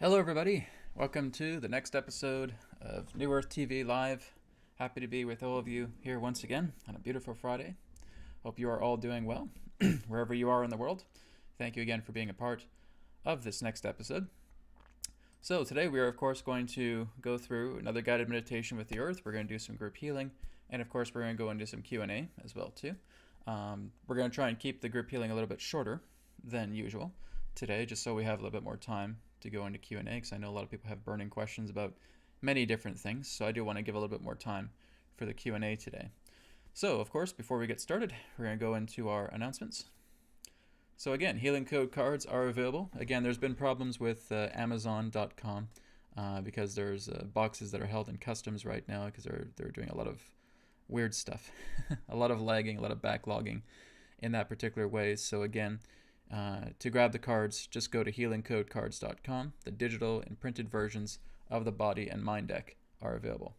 Hello, everybody. Welcome to the next episode of New Earth TV Live. Happy to be with all of you here once again on a beautiful Friday. Hope you are all doing well, wherever you are in the world. Thank you again for being a part of this next episode. So today we are, of course, going to go through another guided meditation with the Earth. We're going to do some group healing, and of course, we're going to go into some Q&A as well, too. We're going to try and keep the group healing a little bit shorter than usual today, just so we have a little bit more time to go into Q&A, because I know a lot of people have burning questions about many different things, so I do want to give a little bit more time for the Q&A today. So, of course, before we get started, we're going to go into our announcements. So again, healing code cards are available. Again, there's been problems with Amazon.com because there's boxes that are held in customs right now because they're doing a lot of weird stuff, a lot of lagging, a lot of backlogging in that particular way. So again, to grab the cards, just go to healingcodecards.com. The digital and printed versions of the body and mind deck are available.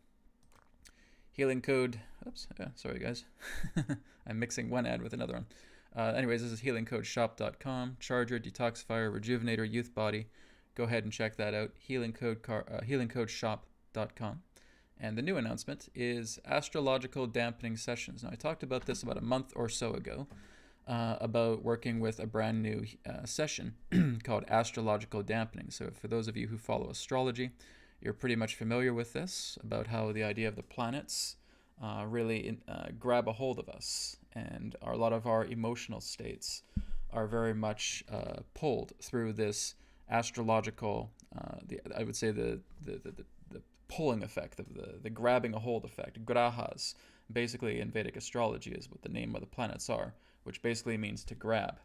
Healing code, sorry guys. I'm mixing one ad with another one. Anyways, this is healingcodeshop.com. Charger, detoxifier, rejuvenator, youth body. Go ahead and check that out. Healingcodeshop.com. And the new announcement is Astrological dampening sessions. Now, I talked about this about a month or so ago. About working with a brand new session called Astrological dampening. So for those of you who follow astrology, you're pretty much familiar with this, about how the idea of the planets really grab a hold of us, and a lot of our emotional states are very much pulled through this astrological, I would say the pulling effect, of the grabbing a hold effect. Grahas, basically in Vedic astrology, is what the name of the planets are, which basically means to grab.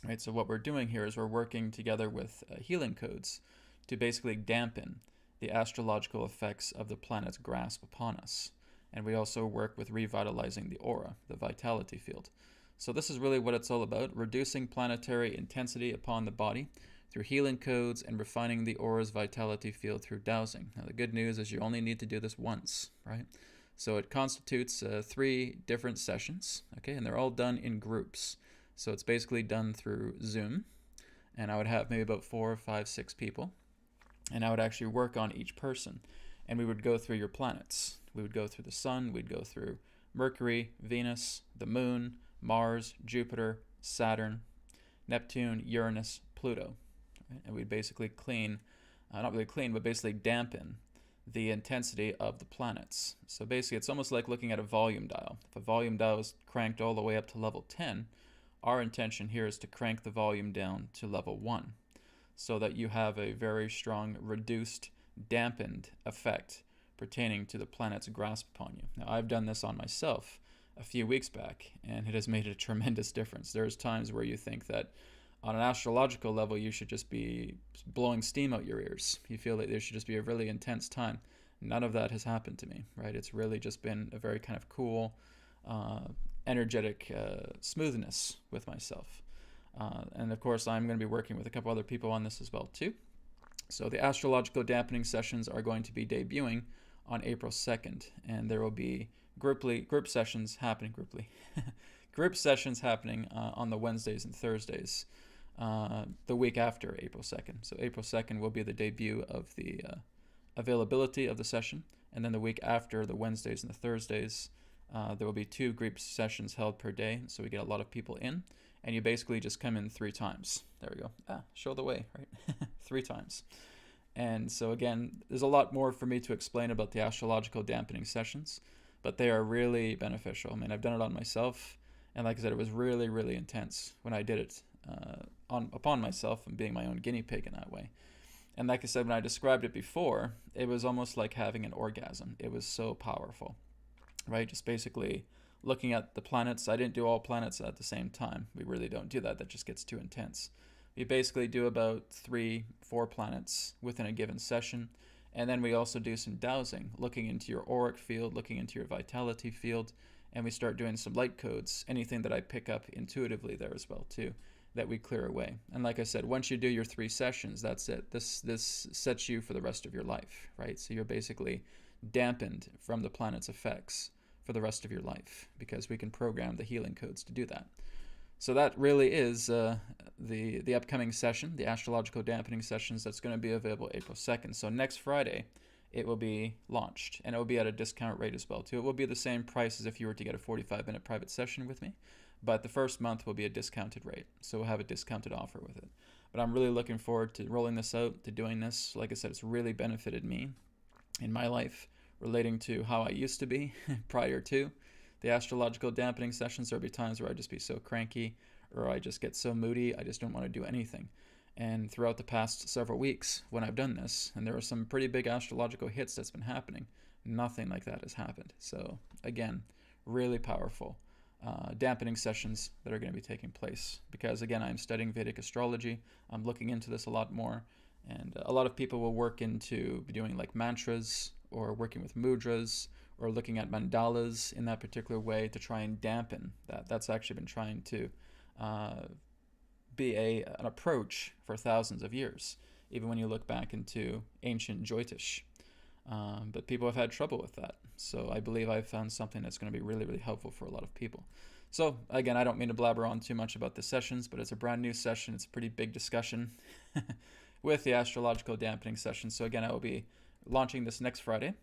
Right? So what we're doing here is we're working together with healing codes to basically dampen the astrological effects of the planet's grasp upon us. And we also work with revitalizing the aura, the vitality field. So this is really what it's all about, reducing planetary intensity upon the body through healing codes and refining the aura's vitality field through dowsing. Now the good news is you only need to do this once, right? So it constitutes 3 different sessions, okay, and they're all done in groups. So it's basically done through Zoom, and I would have maybe about 4, 5, 6 people, and I would actually work on each person, and we would go through your planets. We would go through the Sun, we'd go through Mercury, Venus, the Moon, Mars, Jupiter, Saturn, Neptune, Uranus, Pluto, right? And we'd basically clean, not really clean, but basically dampen the intensity of the planets. So basically it's almost like looking at a volume dial. If a volume dial is cranked all the way up to level 10, our intention here is to crank the volume down to level 1 so that you have a very strong reduced, dampened effect pertaining to the planet's grasp upon you. Now I've done this on myself a few weeks back, and it has made a tremendous difference. There's times where you think that on an astrological level, you should just be blowing steam out your ears. You feel that there should just be a really intense time. None of that has happened to me, right? It's really just been a very kind of cool, energetic smoothness with myself. And of course, I'm going to be working with a couple other people on this as well, too. So the astrological dampening sessions are going to be debuting on April 2nd, and there will be group sessions happening, group sessions happening on the Wednesdays and Thursdays. The week after April 2nd. So April 2nd will be the debut of the availability of the session, and then the week after, the Wednesdays and the Thursdays, there will be 2 group sessions held per day, so we get a lot of people in, and you basically just come in 3 times. There we go. Show the way, right? 3 times. And so again, there's a lot more for me to explain about the astrological dampening sessions, but they are really beneficial. I mean, I've done it on myself, and like I said, it was really, really intense when I did it upon myself and being my own guinea pig in that way. And like I said, when I described it before, it was almost like having an orgasm. It was so powerful, right? Just basically looking at the planets. I didn't do all planets at the same time. We really don't do that. That just gets too intense. We basically do about 3, 4 planets within a given session. And then we also do some dowsing, looking into your auric field, looking into your vitality field, and we start doing some light codes, anything that I pick up intuitively there as well too, that we clear away. And like I said, once you do your 3 sessions, that's it. This sets you for the rest of your life, right? So you're basically dampened from the planet's effects for the rest of your life, because we can program the healing codes to do that. So that really is the upcoming session, the astrological dampening sessions that's going to be available April 2nd. So next Friday, it will be launched, and it will be at a discount rate as well too. It will be the same price as if you were to get a 45-minute private session with me, but the first month will be a discounted rate. So we'll have a discounted offer with it. But I'm really looking forward to rolling this out, to doing this. Like I said, it's really benefited me in my life relating to how I used to be prior to the astrological dampening sessions. There'll be times where I just be so cranky or I just get so moody, I just don't want to do anything. And throughout the past several weeks when I've done this, and there are some pretty big astrological hits that's been happening, nothing like that has happened. So again, really powerful dampening sessions that are going to be taking place, because again, I'm studying Vedic astrology. I'm looking into this a lot more, and a lot of people will work into doing like mantras or working with mudras or looking at mandalas in that particular way to try and dampen that. That's actually been trying to be an approach for thousands of years, even when you look back into ancient Jyotish. But people have had trouble with that. So I believe I've found something that's going to be really, really helpful for a lot of people. So again, I don't mean to blabber on too much about the sessions, but it's a brand new session. It's a pretty big discussion with the astrological dampening session. So again, I will be launching this next Friday.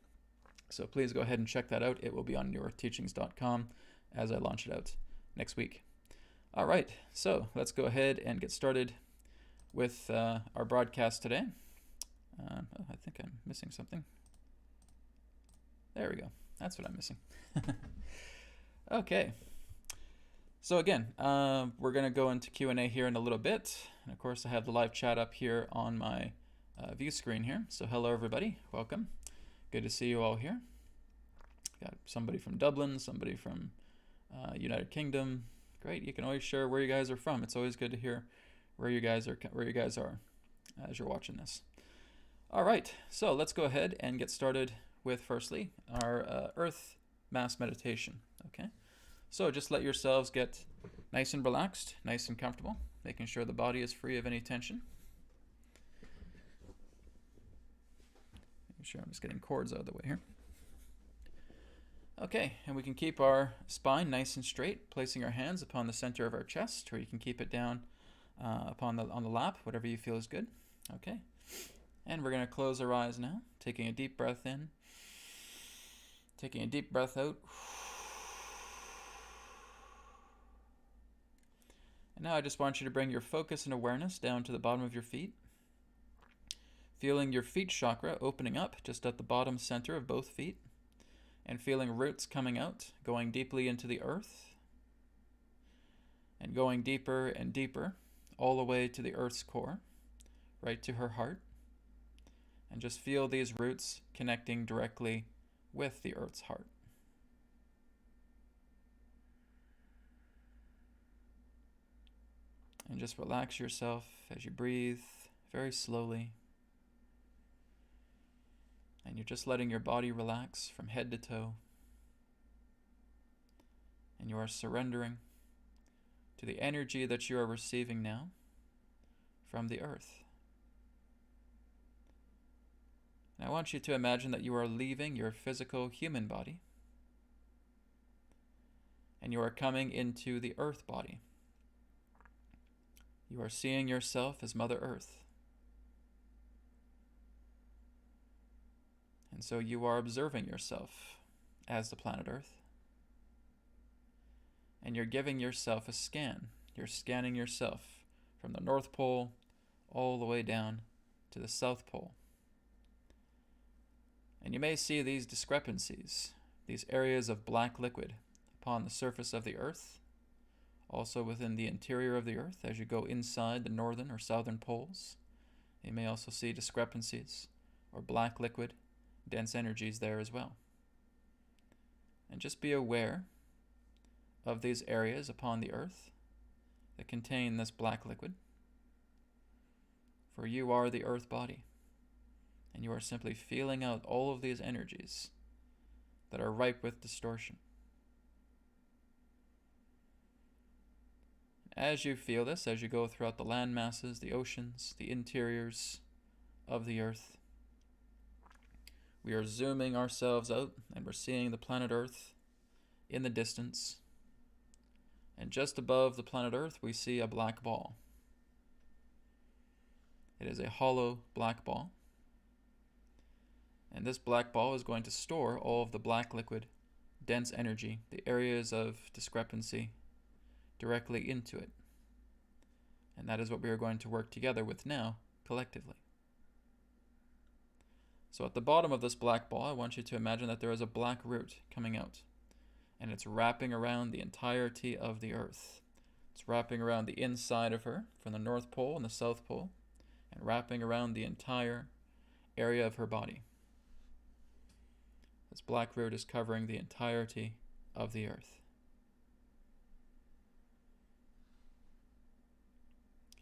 So please go ahead and check that out. It will be on yourteachings.com as I launch it out next week. All right, so let's go ahead and get started with our broadcast today. I think I'm missing something. There we go. That's what I'm missing. Okay. So again, we're going to go into Q&A here in a little bit. And of course, I have the live chat up here on my view screen here. So hello, everybody. Welcome. Good to see you all here. Got somebody from Dublin, somebody from United Kingdom. Great. You can always share where you guys are from. It's always good to hear where you guys are as you're watching this. All right. So let's go ahead and get started with, firstly, our Earth Mass Meditation. Okay. So just let yourselves get nice and relaxed, nice and comfortable, making sure the body is free of any tension. Making sure I'm just getting cords out of the way here. Okay, and we can keep our spine nice and straight, placing our hands upon the center of our chest, or you can keep it down on the lap, whatever you feel is good. Okay, and we're going to close our eyes now, taking a deep breath in, taking a deep breath out. And now I just want you to bring your focus and awareness down to the bottom of your feet, feeling your feet chakra opening up just at the bottom center of both feet, and feeling roots coming out, going deeply into the earth, and going deeper and deeper, all the way to the earth's core, right to her heart. And just feel these roots connecting directly with the earth's heart. And just relax yourself as you breathe very slowly. And you're just letting your body relax from head to toe. And you are surrendering to the energy that you are receiving now from the earth. And I want you to imagine that you are leaving your physical human body and you are coming into the earth body. You are seeing yourself as Mother Earth. And so you are observing yourself as the planet Earth. And you're giving yourself a scan. You're scanning yourself from the North Pole all the way down to the South Pole. And you may see these discrepancies, these areas of black liquid upon the surface of the Earth, also within the interior of the Earth as you go inside the northern or southern poles. You may also see discrepancies or black liquid, dense energies there as well. And just be aware of these areas upon the earth that contain this black liquid. For you are the earth body, and you are simply feeling out all of these energies that are ripe with distortion. As you feel this, as you go throughout the land masses, the oceans, the interiors of the earth, we are zooming ourselves out and we're seeing the planet Earth in the distance, And just above the planet Earth, we see a black ball. It is a hollow black ball. And this black ball is going to store all of the black liquid, dense energy, the areas of discrepancy, directly into it. And that is what we are going to work together with now, collectively. So at the bottom of this black ball, I want you to imagine that there is a black root coming out. And it's wrapping around the entirety of the Earth. It's wrapping around the inside of her, from the North Pole and the South Pole, and wrapping around the entire area of her body. This black root is covering the entirety of the Earth.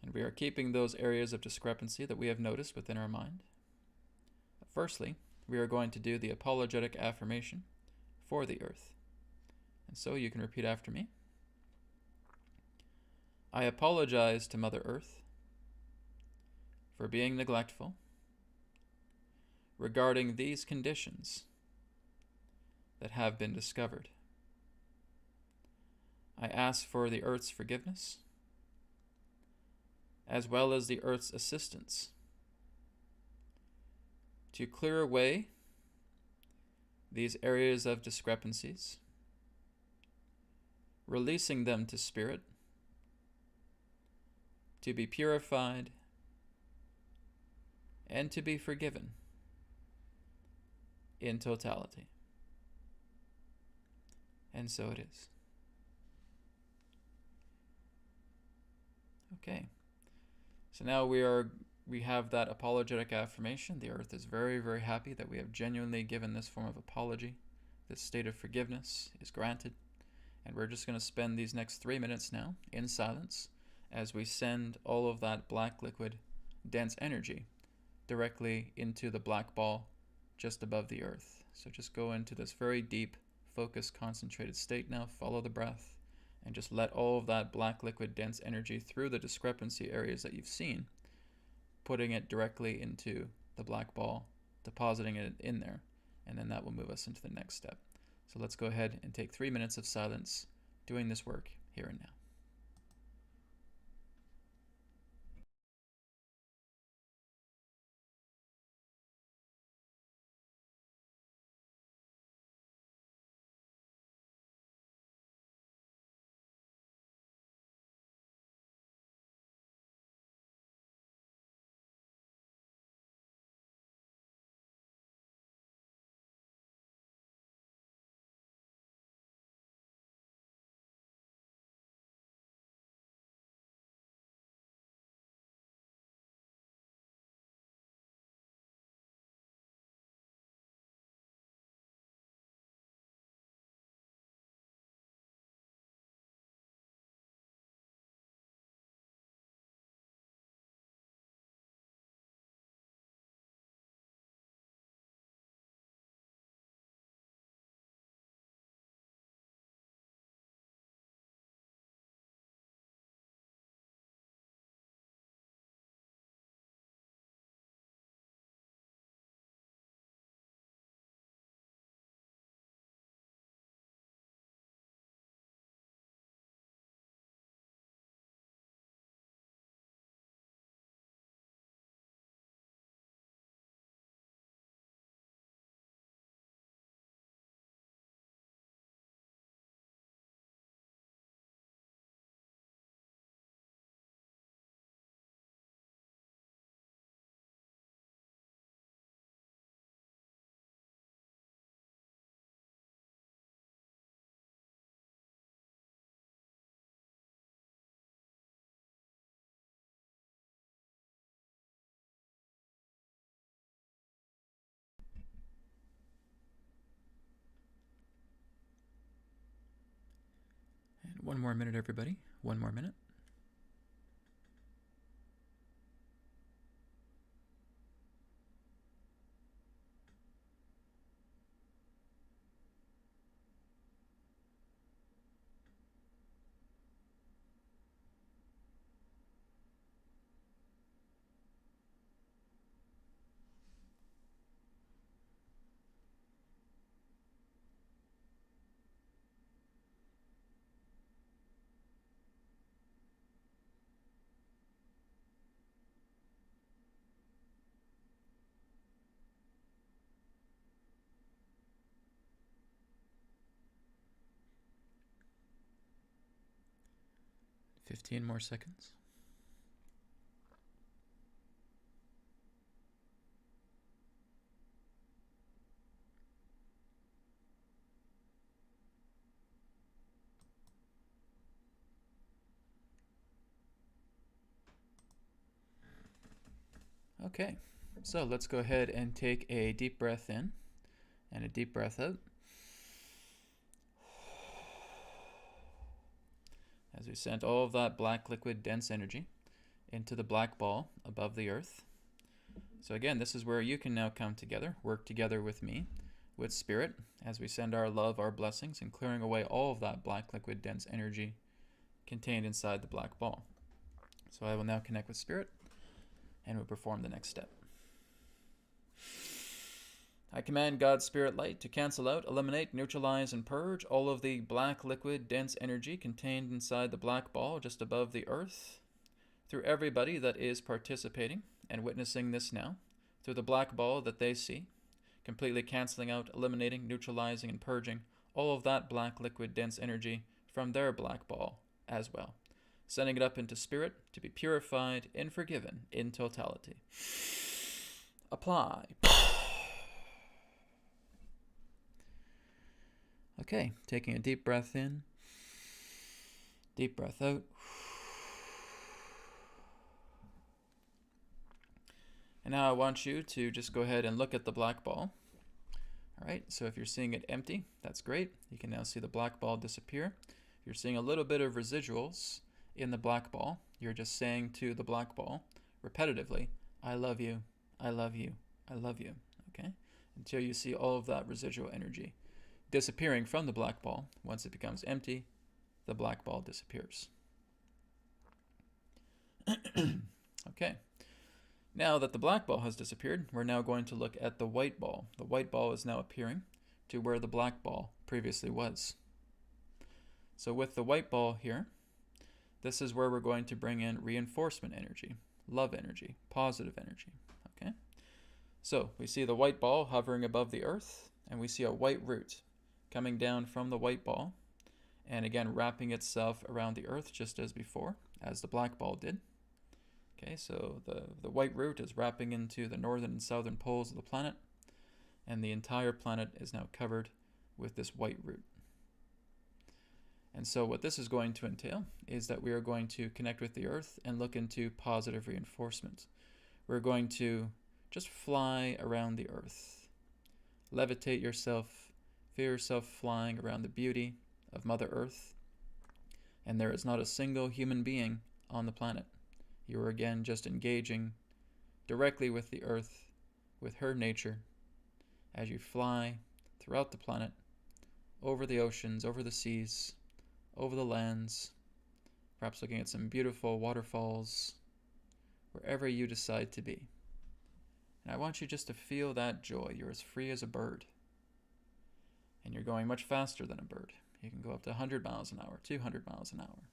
And we are keeping those areas of discrepancy that we have noticed within our mind. Firstly, we are going to do the apologetic affirmation for the Earth. And so you can repeat after me. I apologize to Mother Earth for being neglectful regarding these conditions that have been discovered. I ask for the Earth's forgiveness, as well as the Earth's assistance, to clear away these areas of discrepancies, releasing them to Spirit, to be purified, and to be forgiven in totality. And so it is. Okay. So now we have that apologetic affirmation. The Earth is very, very happy that we have genuinely given this form of apology. This state of forgiveness is granted. And we're just going to spend these next 3 minutes now in silence as we send all of that black liquid, dense energy directly into the black ball just above the Earth. So just go into this very deep, focused, concentrated state now. Follow the breath and just let all of that black liquid, dense energy through the discrepancy areas that you've seen, putting it directly into the black ball, depositing it in there, and then that will move us into the next step. So let's go ahead and take 3 minutes of silence doing this work here and now. And 1 more minute, everybody. 1 more minute. 15 more seconds. Okay, so let's go ahead and take a deep breath in and a deep breath out. As we send all of that black liquid dense energy into the black ball above the earth. So again, this is where you can now come together, work together with me, with Spirit, as we send our love, our blessings, and clearing away all of that black liquid dense energy contained inside the black ball. So I will now connect with Spirit, and we'll perform the next step. I command God's Spirit light to cancel out, eliminate, neutralize, and purge all of the black liquid dense energy contained inside the black ball just above the earth, through everybody that is participating and witnessing this now, through the black ball that they see, completely canceling out, eliminating, neutralizing, and purging all of that black liquid dense energy from their black ball as well, sending it up into Spirit to be purified and forgiven in totality. Apply. Okay, taking a deep breath in, deep breath out. And now I want you to just go ahead and look at the black ball. All right, so if you're seeing it empty, that's great. You can now see the black ball disappear. If you're seeing a little bit of residuals in the black ball, you're just saying to the black ball repetitively, I love you, I love you, I love you, okay? Until you see all of that residual energy disappearing from the black ball. Once it becomes empty, the black ball disappears. Okay. Now that the black ball has disappeared, we're now going to look at the white ball. The white ball is now appearing to where the black ball previously was. So with the white ball here, this is where we're going to bring in reinforcement energy, love energy, positive energy, okay? So we see the white ball hovering above the earth, and we see a white root coming down from the white ball, and again wrapping itself around the earth just as before, as the black ball did. Okay, so the white root is wrapping into the northern and southern poles of the planet, and the entire planet is now covered with this white root. And so what this is going to entail is that we are going to connect with the earth and look into positive reinforcement. We're going to just fly around the earth. Levitate yourself, feel yourself flying around the beauty of Mother Earth. And there is not a single human being on the planet. You are again just engaging directly with the earth, with her nature, as you fly throughout the planet, over the oceans, over the seas, over the lands, perhaps looking at some beautiful waterfalls, wherever you decide to be. And I want you just to feel that joy. You're as free as a bird. And you're going much faster than a bird. You can go up to 100 miles an hour, 200 miles an hour.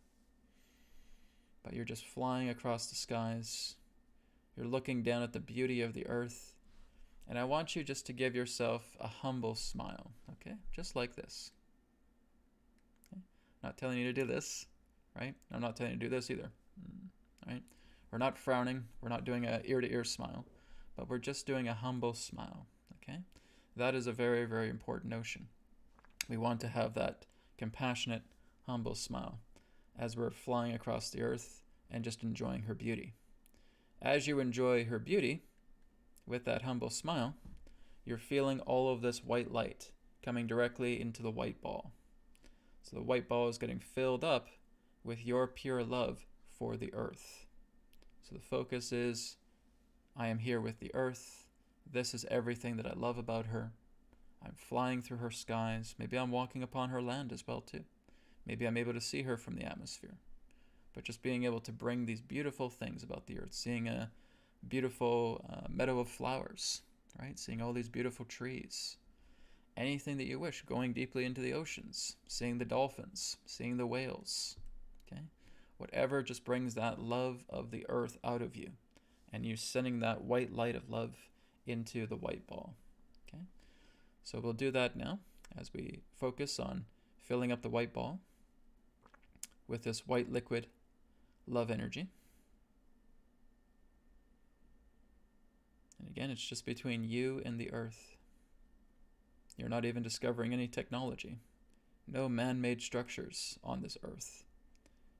But you're just flying across the skies. You're looking down at the beauty of the earth. And I want you just to give yourself a humble smile, okay? Just like this. Okay? Not telling you to do this, right? I'm not telling you to do this either, right? We're not frowning. We're not doing a ear-to-ear smile, but we're just doing a humble smile, okay? That is a very, very important notion. We want to have that compassionate, humble smile as we're flying across the earth and just enjoying her beauty. As you enjoy her beauty, with that humble smile, you're feeling all of this white light coming directly into the white ball. So the white ball is getting filled up with your pure love for the earth. So the focus is, I am here with the earth. This is everything that I love about her. I'm flying through her skies. Maybe I'm walking upon her land as well too. Maybe I'm able to see her from the atmosphere. But just being able to bring these beautiful things about the earth, seeing a beautiful meadow of flowers, right? Seeing all these beautiful trees. Anything that you wish, going deeply into the oceans, seeing the dolphins, seeing the whales, okay? Whatever just brings that love of the earth out of you, and you sending that white light of love into the white ball, okay? So we'll do that now as we focus on filling up the white ball with this white liquid love energy. And again, it's just between you and the earth. You're not even discovering any technology. No man-made structures on this earth.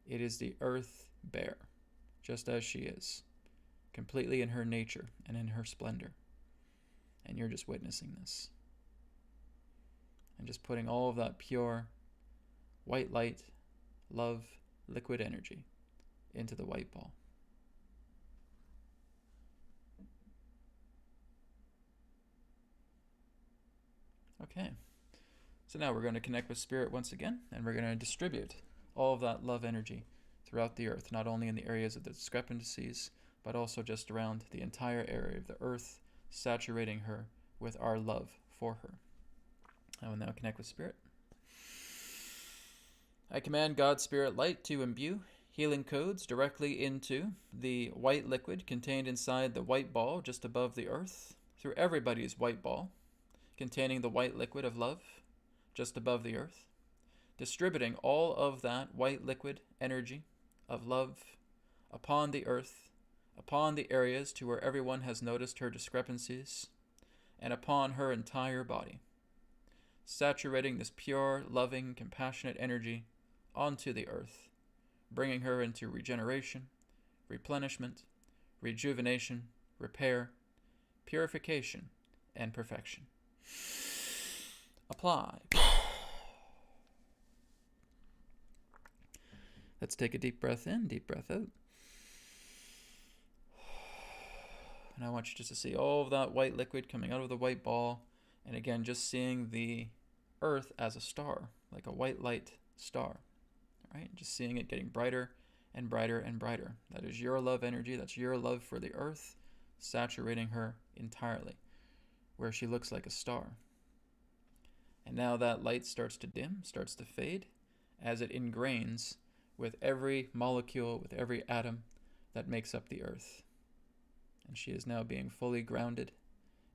It is the earth bare, just as she is, completely in her nature and in her splendor. And you're just witnessing this. And just putting all of that pure, white light, love, liquid energy into the white ball. Okay, so now we're going to connect with Spirit once again, and we're going to distribute all of that love energy throughout the earth, not only in the areas of the discrepancies, but also just around the entire area of the earth, saturating her with our love for her. I will now connect with Spirit. I command God's Spirit light to imbue healing codes directly into the white liquid contained inside the white ball just above the earth, through everybody's white ball, containing the white liquid of love just above the earth, distributing all of that white liquid energy of love upon the earth, upon the areas to where everyone has noticed her discrepancies, and upon her entire body, saturating this pure, loving, compassionate energy onto the earth, bringing her into regeneration, replenishment, rejuvenation, repair, purification, and perfection. Apply. Let's take a deep breath in, deep breath out. And I want you just to see all of that white liquid coming out of the white ball. And again, just seeing the earth as a star, like a white light star. All right? Just seeing it getting brighter and brighter and brighter. That is your love energy. That's your love for the earth, saturating her entirely, where she looks like a star. And now that light starts to dim, starts to fade, as it ingrains with every molecule, with every atom that makes up the earth. And she is now being fully grounded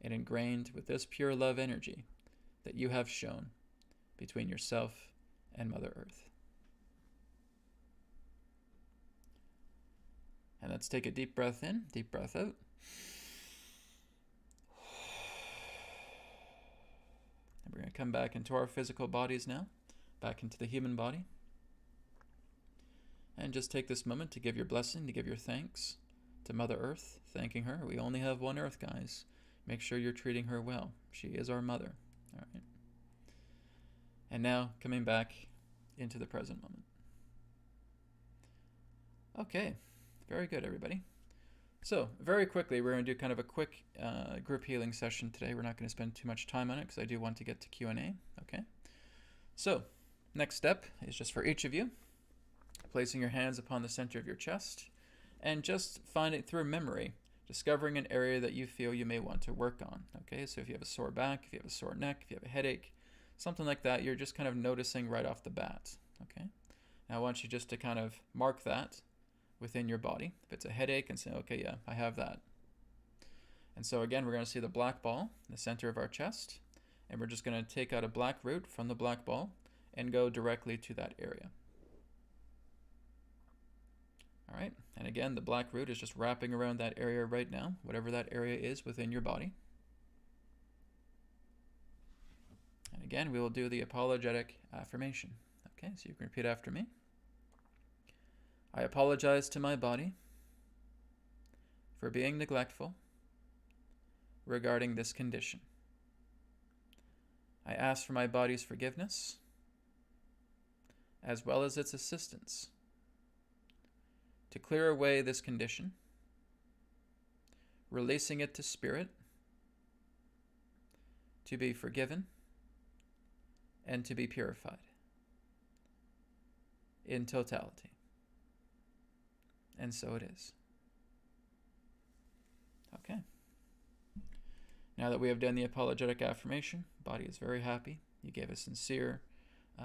and ingrained with this pure love energy that you have shown between yourself and Mother Earth. And let's take a deep breath in, deep breath out. And we're going to come back into our physical bodies now, back into the human body. And just take this moment to give your blessing, to give your thanks to Mother Earth, thanking her. We only have one Earth, guys. Make sure you're treating her well. She is our mother. All right. And now coming back into the present moment. Okay, very good, everybody. So very quickly, we're going to do kind of a quick group healing session today. We're not going to spend too much time on it because I do want to get to Q&A. Okay. So next step is just for each of you, placing your hands upon the center of your chest and just finding through memory, discovering an area that you feel you may want to work on. Okay, so if you have a sore back, if you have a sore neck, if you have a headache, something like that, you're just kind of noticing right off the bat. Okay, now I want you just to kind of mark that within your body. If it's a headache, and say, okay, yeah, I have that. And so again, we're going to see the black ball in the center of our chest, and we're just going to take out a black root from the black ball and go directly to that area. All right, and again, the black root is just wrapping around that area right now, whatever that area is within your body. And again, we will do the apologetic affirmation. Okay, so you can repeat after me. I apologize to my body for being neglectful regarding this condition. I ask for my body's forgiveness as well as its assistance to clear away this condition, releasing it to Spirit to be forgiven and to be purified in totality. And so it is. Okay. Now that we have done the apologetic affirmation, body is very happy. You gave a sincere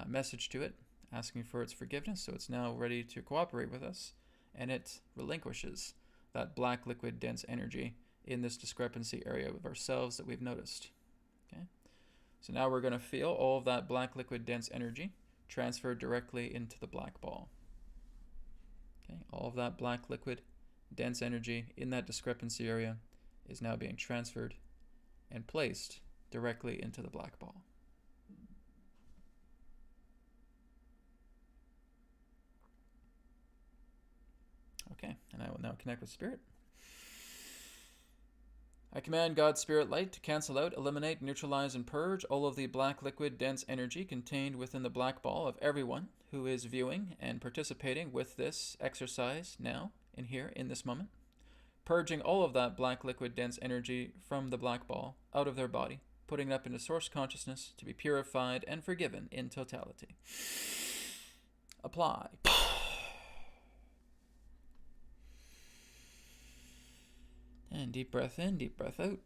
message to it, asking for its forgiveness, so it's now ready to cooperate with us, and it relinquishes that black liquid dense energy in this discrepancy area of ourselves that we've noticed. Okay. So now we're going to feel all of that black liquid dense energy transferred directly into the black ball. Okay, all of that black liquid, dense energy in that discrepancy area is now being transferred and placed directly into the black ball. Okay, and I will now connect with Spirit. I command God's Spirit Light to cancel out, eliminate, neutralize, and purge all of the black liquid dense energy contained within the black ball of everyone who is viewing and participating with this exercise now, in here, in this moment. Purging all of that black liquid dense energy from the black ball out of their body, putting it up into source consciousness to be purified and forgiven in totality. Apply. And deep breath in, deep breath out.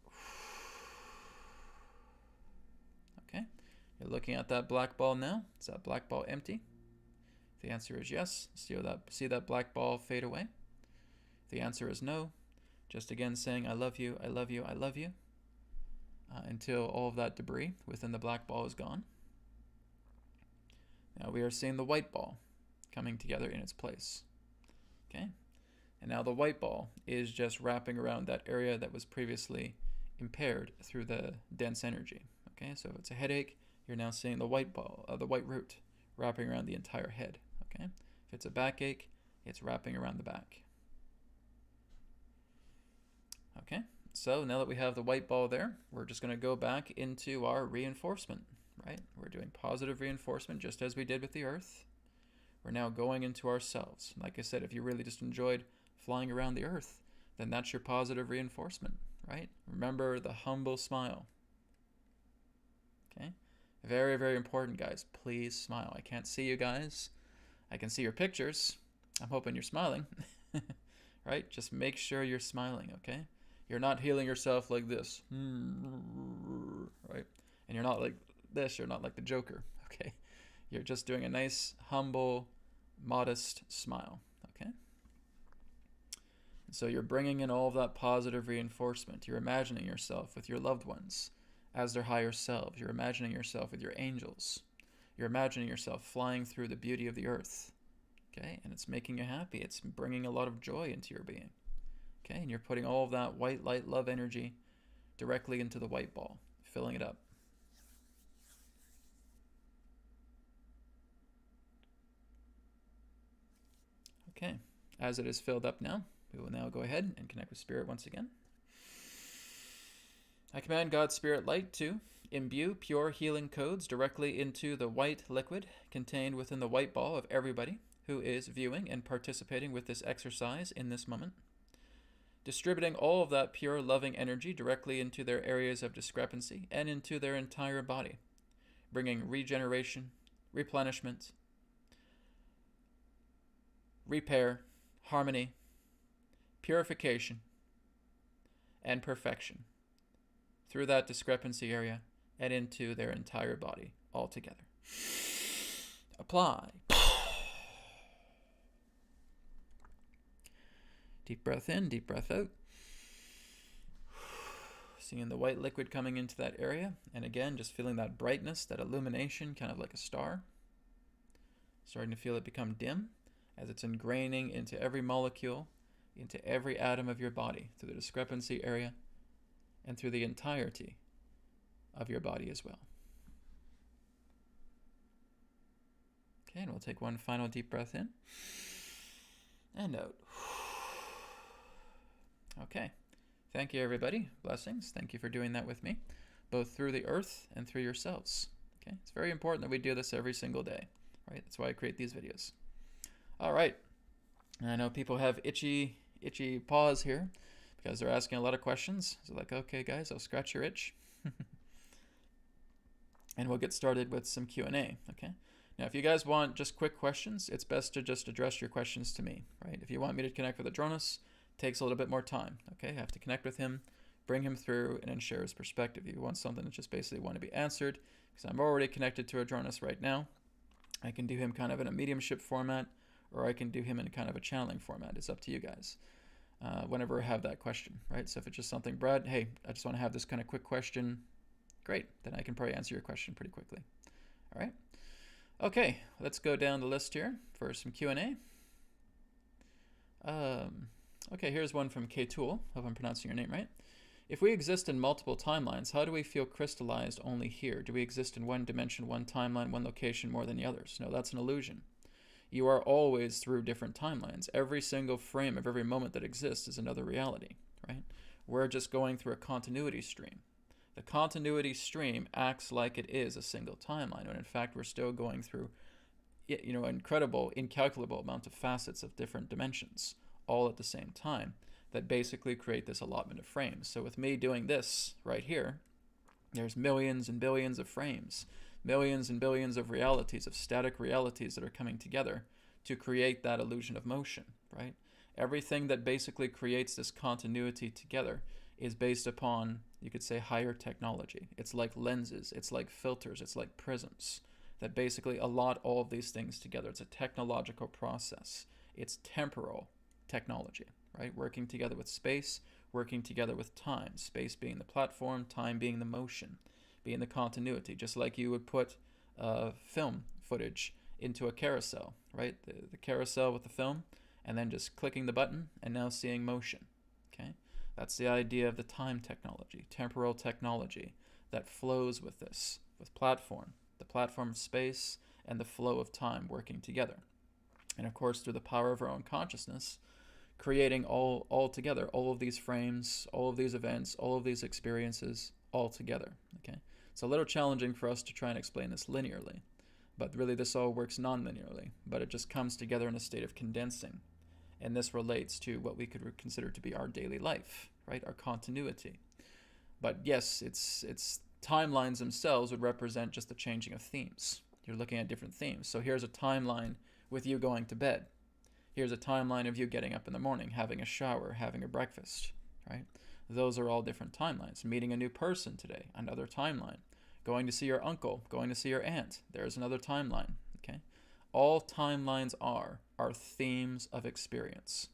Okay, you're looking at that black ball now. Is that black ball empty? If the answer is yes, see that black ball fade away. If the answer is no, just again saying, I love you, I love you, I love you, until all of that debris within the black ball is gone. Now we are seeing the white ball coming together in its place. Okay, and now the white ball is just wrapping around that area that was previously impaired through the dense energy. Okay, so if it's a headache, you're now seeing the white ball, the white root, wrapping around the entire head. Okay, if it's a backache, it's wrapping around the back. Okay, so now that we have the white ball there, we're just going to go back into our reinforcement, right? We're doing positive reinforcement just as we did with the earth. We're now going into ourselves. Like I said, if you really just enjoyed flying around the earth, then that's your positive reinforcement, right? Remember the humble smile. Okay, very, very important, guys. Please smile. I can't see you guys. I can see your pictures. I'm hoping you're smiling, right? Just make sure you're smiling, okay? You're not healing yourself like this, right? And you're not like this. You're not like the Joker, okay? You're just doing a nice, humble, modest smile, okay? And so you're bringing in all of that positive reinforcement. You're imagining yourself with your loved ones as their higher selves. You're imagining yourself with your angels. You're imagining yourself flying through the beauty of the earth, okay? And it's making you happy. It's bringing a lot of joy into your being, okay? And you're putting all of that white light love energy directly into the white ball, filling it up. Okay, as it is filled up now, we will now go ahead and connect with Spirit once again. I command God's Spirit Light to imbue pure healing codes directly into the white liquid contained within the white ball of everybody who is viewing and participating with this exercise in this moment, distributing all of that pure loving energy directly into their areas of discrepancy and into their entire body, bringing regeneration, replenishment, repair, harmony, purification, and perfection through that discrepancy area and into their entire body altogether. Apply. Deep breath in, deep breath out. Seeing the white liquid coming into that area, and again, just feeling that brightness, that illumination, kind of like a star. Starting to feel it become dim as it's ingraining into every molecule, into every atom of your body, through the discrepancy area, and through the entirety of your body as well. Okay, and we'll take one final deep breath in and out. Okay, thank you everybody. Blessings. Thank you for doing that with me, both through the earth and through yourselves. Okay, it's very important that we do this every single day, right? That's why I create these videos. All right, and I know people have itchy paws here because they're asking a lot of questions. So like, okay guys, I'll scratch your itch. And we'll get started with some Q&A, okay? Now, if you guys want just quick questions, it's best to just address your questions to me, right? If you want me to connect with Adronis, it takes a little bit more time, okay? I have to connect with him, bring him through, and then share his perspective. If you want something that just basically want to be answered, because I'm already connected to Adronis right now, I can do him kind of in a mediumship format, or I can do him in kind of a channeling format. It's up to you guys. Whenever I have that question, right? So if it's just something, Brad, hey, I just want to have this kind of quick question, great, then I can probably answer your question pretty quickly. All right. Okay, let's go down the list here for some Q&A. Okay, here's one from K-Tool. Hope I'm pronouncing your name right. If we exist in multiple timelines, how do we feel crystallized only here? Do we exist in one dimension, one timeline, one location more than the others? No, that's an illusion. You are always through different timelines. Every single frame of every moment that exists is another reality, right? We're just going through a continuity stream. The continuity stream acts like it is a single timeline, when in fact we're still going through, incredible, incalculable amount of facets of different dimensions, all at the same time, that basically create this allotment of frames. So with me doing this right here, there's millions and billions of frames, millions and billions of realities, of static realities that are coming together to create that illusion of motion, right? Everything that basically creates this continuity together is based upon, you could say, higher technology. It's like lenses, it's like filters, it's like prisms that basically allot all of these things together. It's a technological process. It's temporal technology, right? Working together with space, working together with time. Space being the platform, time being the motion, being the continuity. Just like you would put film footage into a carousel, right? The carousel with the film, and then just clicking the button and now seeing motion, okay? That's the idea of the time technology, temporal technology that flows with this, with platform, the platform of space and the flow of time working together. And of course, through the power of our own consciousness, creating all together, all of these frames, all of these events, all of these experiences, all together, okay? It's a little challenging for us to try and explain this linearly, but really this all works non-linearly, but it just comes together in a state of condensing. And this relates to what we could consider to be our daily life, right? Our continuity. But yes, it's timelines themselves would represent just the changing of themes. You're looking at different themes. So here's a timeline with you going to bed. Here's a timeline of you getting up in the morning, having a shower, having a breakfast, right? Those are all different timelines. Meeting a new person today, another timeline. Going to see your uncle, going to see your aunt, there's another timeline, okay? All timelines are themes of experience,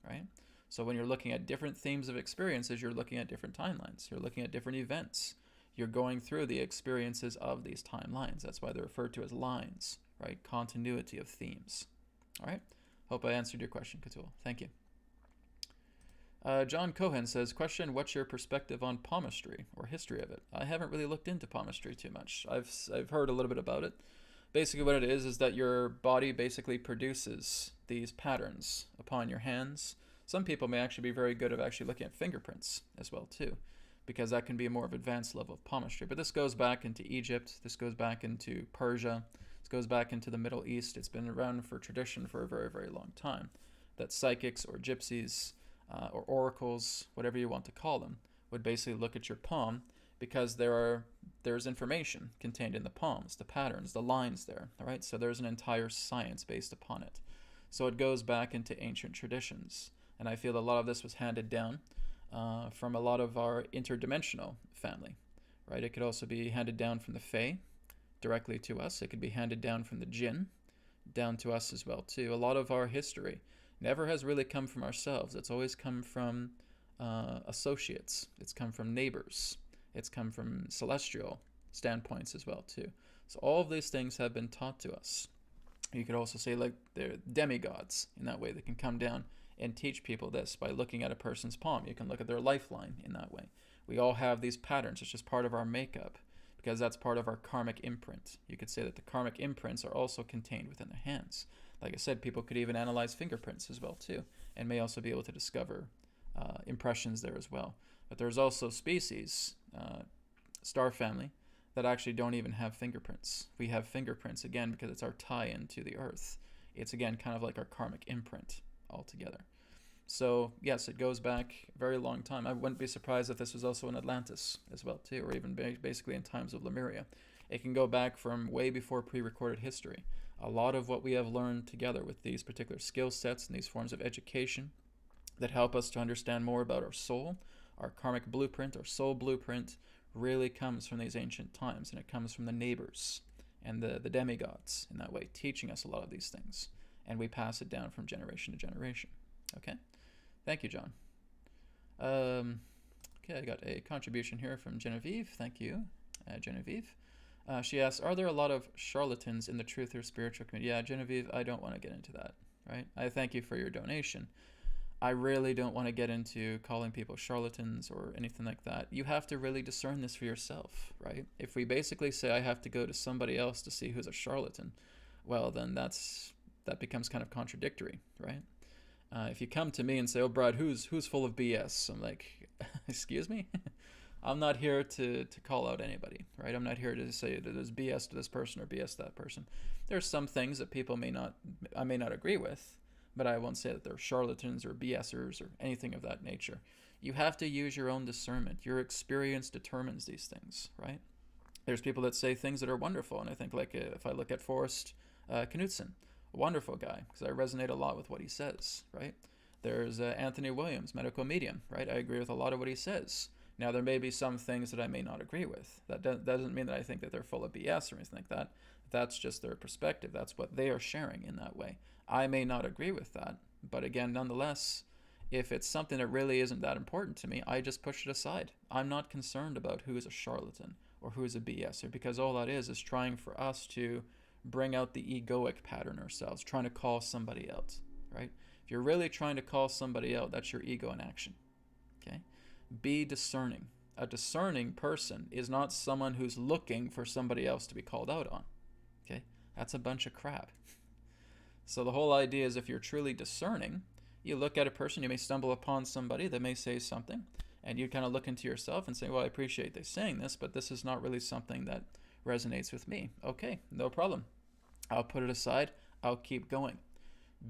right? So when you're looking at different themes of experiences, you're looking at different timelines. You're looking at different events. You're going through the experiences of these timelines. That's why they're referred to as lines, right? Continuity of themes. All right? Hope I answered your question, Katul. Thank you. John Cohen says, question, what's your perspective on palmistry or history of it? I haven't really looked into palmistry too much. I've heard a little bit about it. Basically what it is that your body basically produces these patterns upon your hands. Some people may actually be very good at actually looking at fingerprints as well too, because that can be a more of advanced level of palmistry. But this goes back into Egypt, this goes back into Persia, this goes back into the Middle East. It's been around for tradition for a very, very long time, that psychics or gypsies or oracles, whatever you want to call them, would basically look at your palm, because there's information contained in the palms, the patterns, the lines there, all right? So there's an entire science based upon it. So it goes back into ancient traditions. And I feel a lot of this was handed down from a lot of our interdimensional family, right? It could also be handed down from the Fae directly to us. It could be handed down from the Jinn down to us as well too. A lot of our history never has really come from ourselves. It's always come from associates. It's come from neighbors. It's come from celestial standpoints as well too. So all of these things have been taught to us. You could also say like they're demigods in that way. They can come down and teach people this by looking at a person's palm. You can look at their lifeline in that way. We all have these patterns. It's just part of our makeup, because that's part of our karmic imprint. You could say that the karmic imprints are also contained within the hands. Like I said, people could even analyze fingerprints as well too, and may also be able to discover impressions there as well. But there's also species, star family, that actually don't even have fingerprints. We have fingerprints, again, because it's our tie-in to the earth. It's, again, kind of like our karmic imprint altogether. So, yes, it goes back a very long time. I wouldn't be surprised if this was also in Atlantis as well, too, or even basically in times of Lemuria. It can go back from way before pre-recorded history. A lot of what we have learned together with these particular skill sets and these forms of education that help us to understand more about our soul, our karmic blueprint, our soul blueprint, really comes from these ancient times, and it comes from the neighbors and the demigods in that way, teaching us a lot of these things. And we pass it down from generation to generation. Okay? Thank you, John. Okay, I got a contribution here from Genevieve. Thank you, Genevieve. She asks, are there a lot of charlatans in the truth or spiritual community? Yeah, Genevieve, I don't want to get into that, right? I thank you for your donation. I really don't want to get into calling people charlatans or anything like that. You have to really discern this for yourself, right? If we basically say I have to go to somebody else to see who's a charlatan, well, then that becomes kind of contradictory, right? If you come to me and say, "Oh, Brad, who's full of BS?" I'm like, "Excuse me." I'm not here to call out anybody, right? I'm not here to say that there's BS to this person or BS to that person. There's some things that I may not agree with, but I won't say that they're charlatans or BSers or anything of that nature. You have to use your own discernment. Your experience determines these things, right? There's people that say things that are wonderful, and I think, like, if I look at Forrest Knudsen, a wonderful guy, because I resonate a lot with what he says, right? There's Anthony Williams, medical medium, right? I agree with a lot of what he says. Now, there may be some things that I may not agree with. That doesn't mean that I think that they're full of BS or anything like that. That's just their perspective. That's what they are sharing in that way. I may not agree with that, but again, nonetheless, if it's something that really isn't that important to me, I just push it aside. I'm not concerned about who is a charlatan or who is a BSer, because all that is trying for us to bring out the egoic pattern ourselves, trying to call somebody out, right? If you're really trying to call somebody out, that's your ego in action, okay? Be discerning. A discerning person is not someone who's looking for somebody else to be called out on, okay? That's a bunch of crap. So the whole idea is, if you're truly discerning, you look at a person, you may stumble upon somebody that may say something, and you kind of look into yourself and say, well, I appreciate they saying this, but this is not really something that resonates with me. Okay, no problem. I'll put it aside. I'll keep going.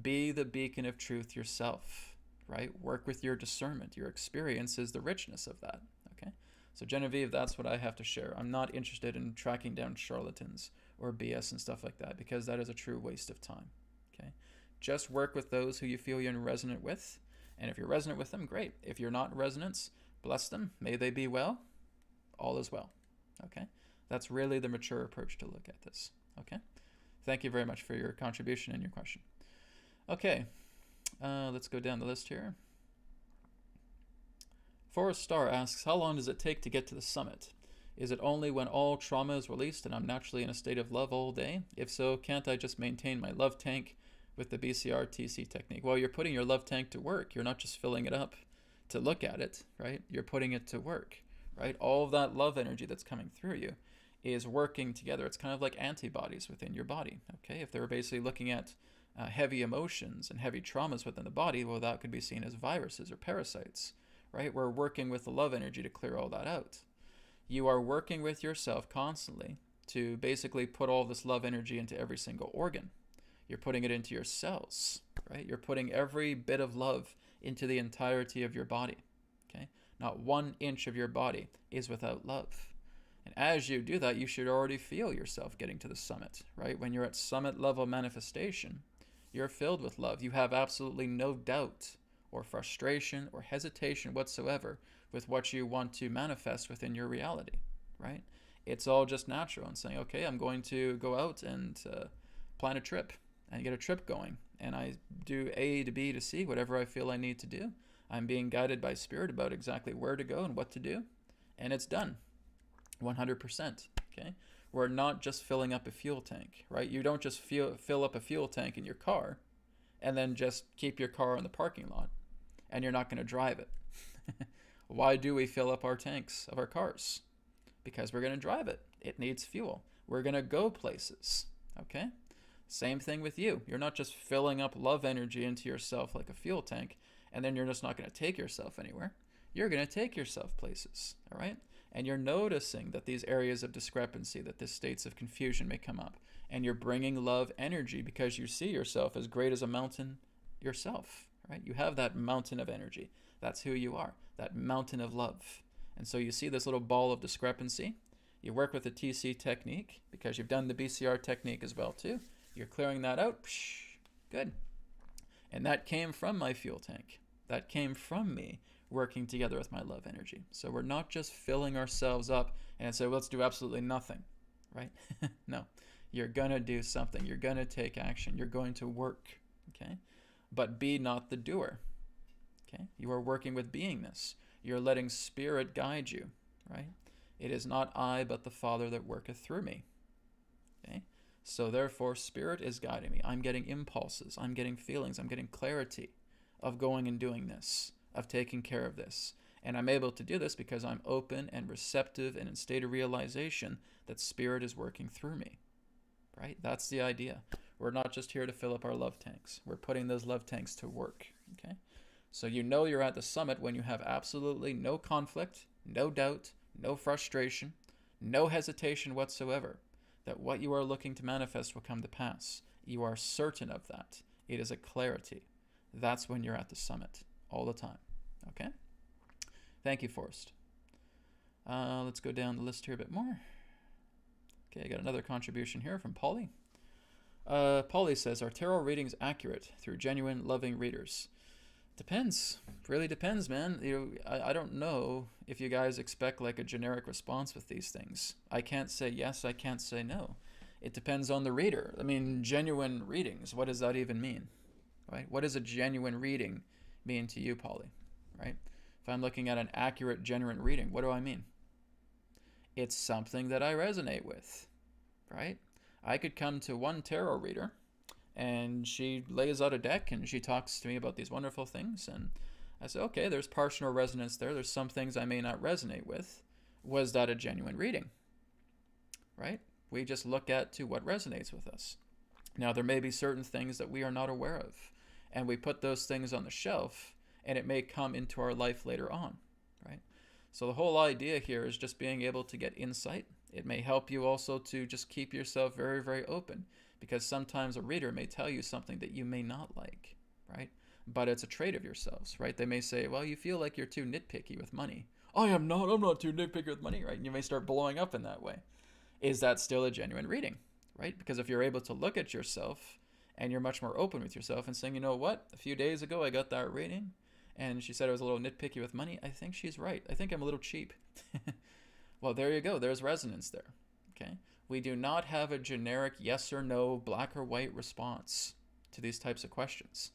Be the beacon of truth yourself, right? Work with your discernment. Your experience is the richness of that, okay? So Genevieve, that's what I have to share. I'm not interested in tracking down charlatans or BS and stuff like that, because that is a true waste of time, okay? Just work with those who you feel you're resonant with, and if you're resonant with them, great. If you're not in resonance, bless them. May they be well. All is well, okay? That's really the mature approach to look at this, okay? Thank you very much for your contribution and your question. Okay, let's go down the list here. Forest Star asks, how long does it take to get to the summit? Is it only when all trauma is released and I'm naturally in a state of love all day? If so, can't I just maintain my love tank with the BCR-TC technique? Well, you're putting your love tank to work. You're not just filling it up to look at it, right? You're putting it to work, right? All of that love energy that's coming through you is working together. It's kind of like antibodies within your body, okay? If they were basically looking at heavy emotions and heavy traumas within the body, well, that could be seen as viruses or parasites, right? We're working with the love energy to clear all that out. You are working with yourself constantly to basically put all this love energy into every single organ. You're putting it into your cells, right? You're putting every bit of love into the entirety of your body, okay? Not 1 inch of your body is without love. And as you do that, you should already feel yourself getting to the summit, right? When you're at summit level manifestation, you're filled with love. You have absolutely no doubt or frustration or hesitation whatsoever with what you want to manifest within your reality, right? It's all just natural and saying, okay, I'm going to go out and plan a trip and get a trip going. And I do A to B to C, whatever I feel I need to do. I'm being guided by spirit about exactly where to go and what to do. And it's done, 100%, okay? We're not just filling up a fuel tank, right? You don't just fill up a fuel tank in your car and then just keep your car in the parking lot and you're not going to drive it. Why do we fill up our tanks of our cars? Because we're going to drive it. It needs fuel. We're going to go places, okay? Same thing with you. You're not just filling up love energy into yourself like a fuel tank and then you're just not going to take yourself anywhere. You're going to take yourself places, all right? And you're noticing that these areas of discrepancy, that these states of confusion may come up. And you're bringing love energy because you see yourself as great as a mountain yourself, right? You have that mountain of energy. That's who you are, that mountain of love. And so you see this little ball of discrepancy. You work with the TC technique because you've done the BCR technique as well too. You're clearing that out. Good. And that came from my fuel tank. That came from me working together with my love energy. So we're not just filling ourselves up and say, well, let's do absolutely nothing, right? No, you're going to do something. You're going to take action. You're going to work, okay? But be not the doer, okay? You are working with beingness. You're letting spirit guide you, right? It is not I, but the Father that worketh through me, okay? So therefore, spirit is guiding me. I'm getting impulses. I'm getting feelings. I'm getting clarity. of going and doing this, of taking care of this. And I'm able to do this because I'm open and receptive and in state of realization that Spirit is working through me, right? That's the idea. We're not just here to fill up our love tanks. We're putting those love tanks to work, okay? So you know you're at the summit when you have absolutely no conflict, no doubt, no frustration, no hesitation whatsoever that what you are looking to manifest will come to pass. You are certain of that. It is a clarity. That's when you're at the summit all the time, okay? Thank you, Forrest. Let's go down the list here a bit more. Okay, I got another contribution here from Polly. Polly says, are tarot readings accurate through genuine, loving readers? Depends. Really depends, man. I don't know if you guys expect like a generic response with these things. I can't say yes, I can't say no. It depends on the reader. I mean, genuine readings, what does that even mean? Right? What does a genuine reading mean to you, Polly? Right? If I'm looking at an accurate, genuine reading, what do I mean? It's something that I resonate with, right? I could come to one tarot reader and she lays out a deck and she talks to me about these wonderful things. And I say, okay, there's partial resonance there. There's some things I may not resonate with. Was that a genuine reading? Right? We just look at to what resonates with us. Now, there may be certain things that we are not aware of, and we put those things on the shelf, and it may come into our life later on, right? So the whole idea here is just being able to get insight. It may help you also to just keep yourself very, very open, because sometimes a reader may tell you something that you may not like, right? But it's a trait of yourselves, right? They may say, well, you feel like you're too nitpicky with money. I'm not too nitpicky with money, right? And you may start blowing up in that way. Is that still a genuine reading, right? Because if you're able to look at yourself and you're much more open with yourself and saying, you know what, a few days ago I got that reading and she said I was a little nitpicky with money. I think she's right. I think I'm a little cheap. Well, there you go. There's resonance there, okay? We do not have a generic yes or no, black or white response to these types of questions,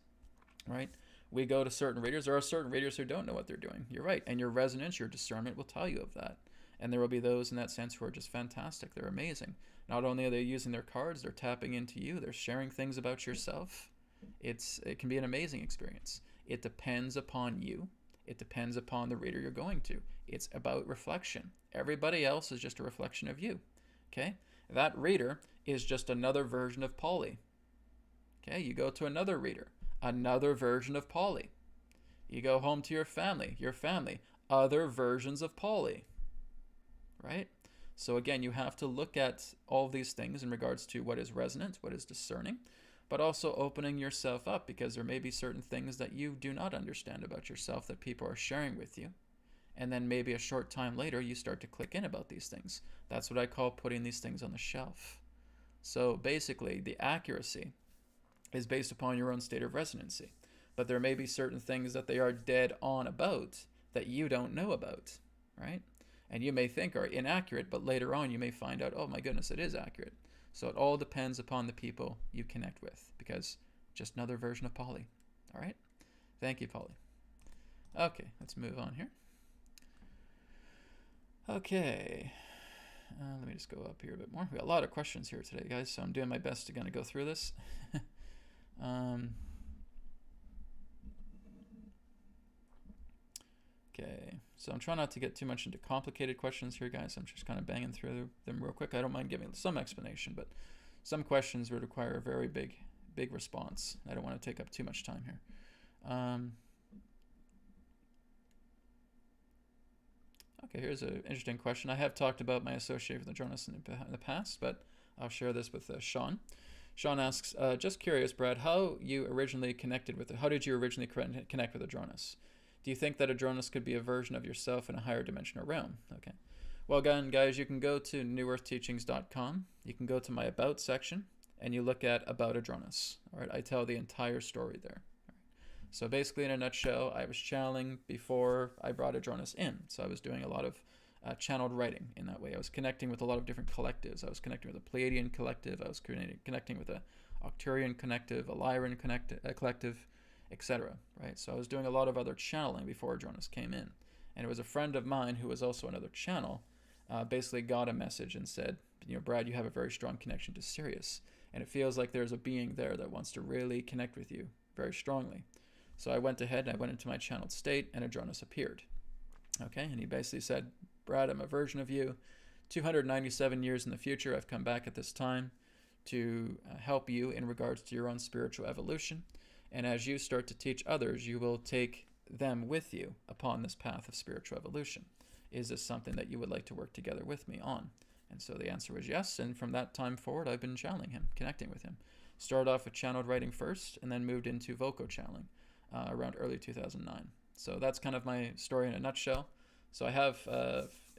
right? We go to certain readers. There are certain readers who don't know what they're doing. You're right. And your resonance, your discernment will tell you of that. And there will be those in that sense who are just fantastic. They're amazing. Not only are they using their cards, they're tapping into you. They're sharing things about yourself. It can be an amazing experience. It depends upon you. It depends upon the reader you're going to. It's about reflection. Everybody else is just a reflection of you. Okay? That reader is just another version of Polly. Okay? You go to another reader, another version of Polly. You go home to your family, other versions of Polly. Right? So again, you have to look at all these things in regards to what is resonant, what is discerning, but also opening yourself up, because there may be certain things that you do not understand about yourself that people are sharing with you. And then maybe a short time later, you start to click in about these things. That's what I call putting these things on the shelf. So basically, the accuracy is based upon your own state of resonancy. But there may be certain things that they are dead on about that you don't know about, right? And you may think are inaccurate, but later on you may find out, oh my goodness, it is accurate. So it all depends upon the people you connect with, because just another version of Polly. All right? Thank you, Polly. Okay, let's move on here. Okay. Let me just go up here a bit more. We got a lot of questions here today, guys, so I'm doing my best to kind of go through this. Okay, so I'm trying not to get too much into complicated questions here, guys. I'm just kind of banging through them real quick. I don't mind giving some explanation, but some questions would require a very big response. I don't want to take up too much time here. Okay, here's an interesting question. I have talked about my association with Adronis in the past, but I'll share this with Sean. Sean asks, just curious, Brad, how did you originally connect with Adronis? Do you think that Adronis could be a version of yourself in a higher dimensional realm? Okay. Well, again, guys, you can go to newearthteachings.com. You can go to my About section, and you look at About Adronis. All right, I tell the entire story there. So basically, in a nutshell, I was channeling before I brought Adronis in. So I was doing a lot of channeled writing in that way. I was connecting with a lot of different collectives. I was connecting with a Pleiadian collective. I was connecting with a Octurian collective, a Lyran collective, etc. Right? So I was doing a lot of other channeling before Adronis came in. And it was a friend of mine who was also another channel, basically got a message and said, you know, Brad, you have a very strong connection to Sirius. And it feels like there's a being there that wants to really connect with you very strongly. So I went ahead and I went into my channeled state, and Adronis appeared. Okay, and he basically said, Brad, I'm a version of you. 297 years in the future, I've come back at this time to help you in regards to your own spiritual evolution. And as you start to teach others, you will take them with you upon this path of spiritual evolution. Is this something that you would like to work together with me on? And so the answer was yes. And from that time forward, I've been channeling him, connecting with him. Started off with channeled writing first, and then moved into vocal channeling around early 2009. So that's kind of my story in a nutshell. So I have,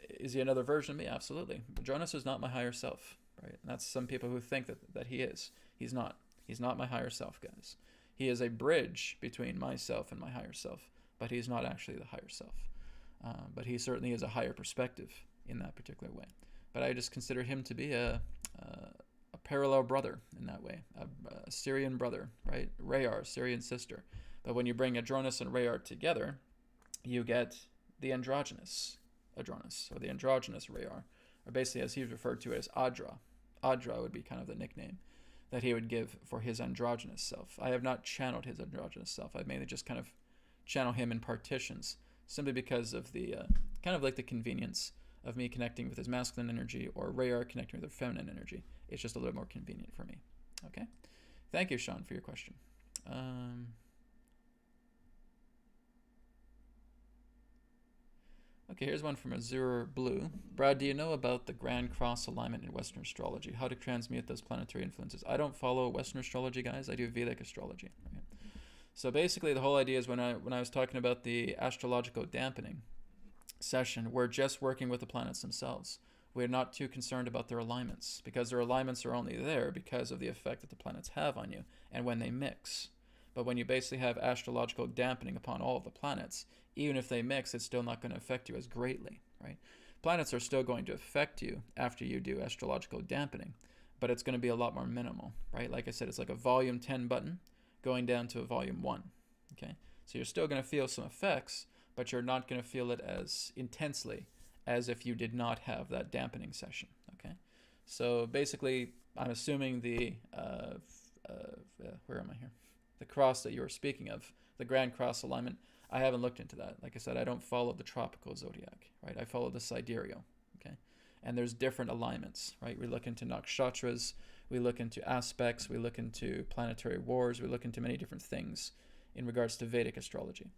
is he another version of me? Absolutely. Adronis is not my higher self, right? And that's some people who think that he is. He's not. He's not my higher self, guys. He is a bridge between myself and my higher self, but he's not actually the higher self. But he certainly is a higher perspective in that particular way. But I just consider him to be a parallel brother in that way, a Syrian brother, right? Rayar, Syrian sister. But when you bring Adronis and Rayar together, you get the androgynous Adronis, or the androgynous Rayar, or basically as he's referred to as Adra. Adra would be kind of the nickname that he would give for his androgynous self. I have not channeled his androgynous self. I've mainly just kind of channel him in partitions, simply because of the kind of like the convenience of me connecting with his masculine energy, or Rayar connecting with her feminine energy. It's just a little more convenient for me. Okay? Thank you, Sean, for your question. Okay, here's one from Azure Blue. Brad, do you know about the Grand Cross alignment in Western astrology? How to transmute those planetary influences? I don't follow Western astrology, guys. I do Vedic astrology. Okay? So basically, the whole idea is when I was talking about the astrological dampening session, we're just working with the planets themselves. We're not too concerned about their alignments, because their alignments are only there because of the effect that the planets have on you and when they mix. But when you basically have astrological dampening upon all of the planets, even if they mix, it's still not going to affect you as greatly, right? Planets are still going to affect you after you do astrological dampening, but it's going to be a lot more minimal, right? Like I said, it's like a volume 10 button going down to a volume 1, okay? So you're still going to feel some effects, but you're not going to feel it as intensely as if you did not have that dampening session, okay? So basically, I'm assuming the, where am I here? The cross that you were speaking of, the Grand Cross alignment, I haven't looked into that. Like I said, I don't follow the tropical zodiac, right? I follow the sidereal, okay? And there's different alignments, right? We look into nakshatras, we look into aspects, we look into planetary wars, we look into many different things in regards to Vedic astrology.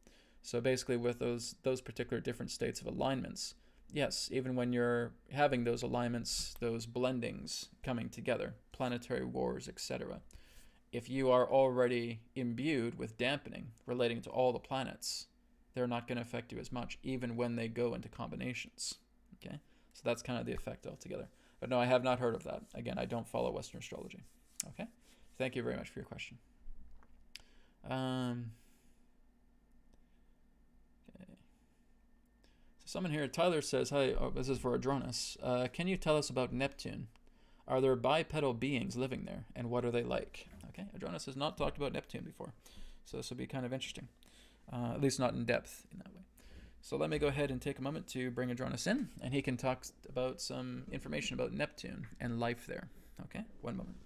So basically with those particular different states of alignments, yes, even when you're having those alignments, those blendings coming together, planetary wars, etc., if you are already imbued with dampening relating to all the planets, they're not going to affect you as much, even when they go into combinations. Okay? So that's kind of the effect altogether. But no, I have not heard of that. Again, I don't follow Western astrology. Okay? Thank you very much for your question. Okay. So someone here, Tyler says, hi, this is for Adronis. Can you tell us about Neptune? Are there bipedal beings living there, and what are they like? Okay, Adronis has not talked about Neptune before, so this will be kind of interesting, at least not in depth in that way. So let me go ahead and take a moment to bring Adronis in, and he can talk about some information about Neptune and life there. Okay, one moment.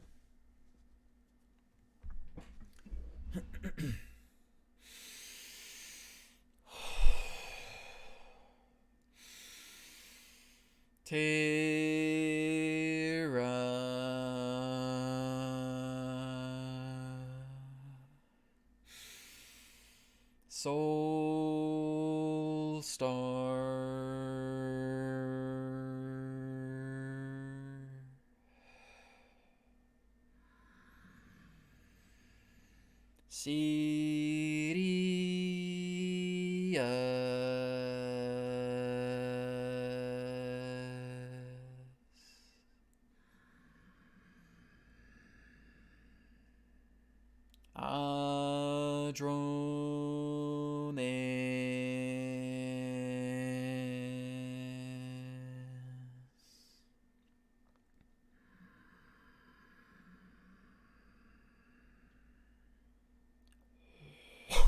Soul Star.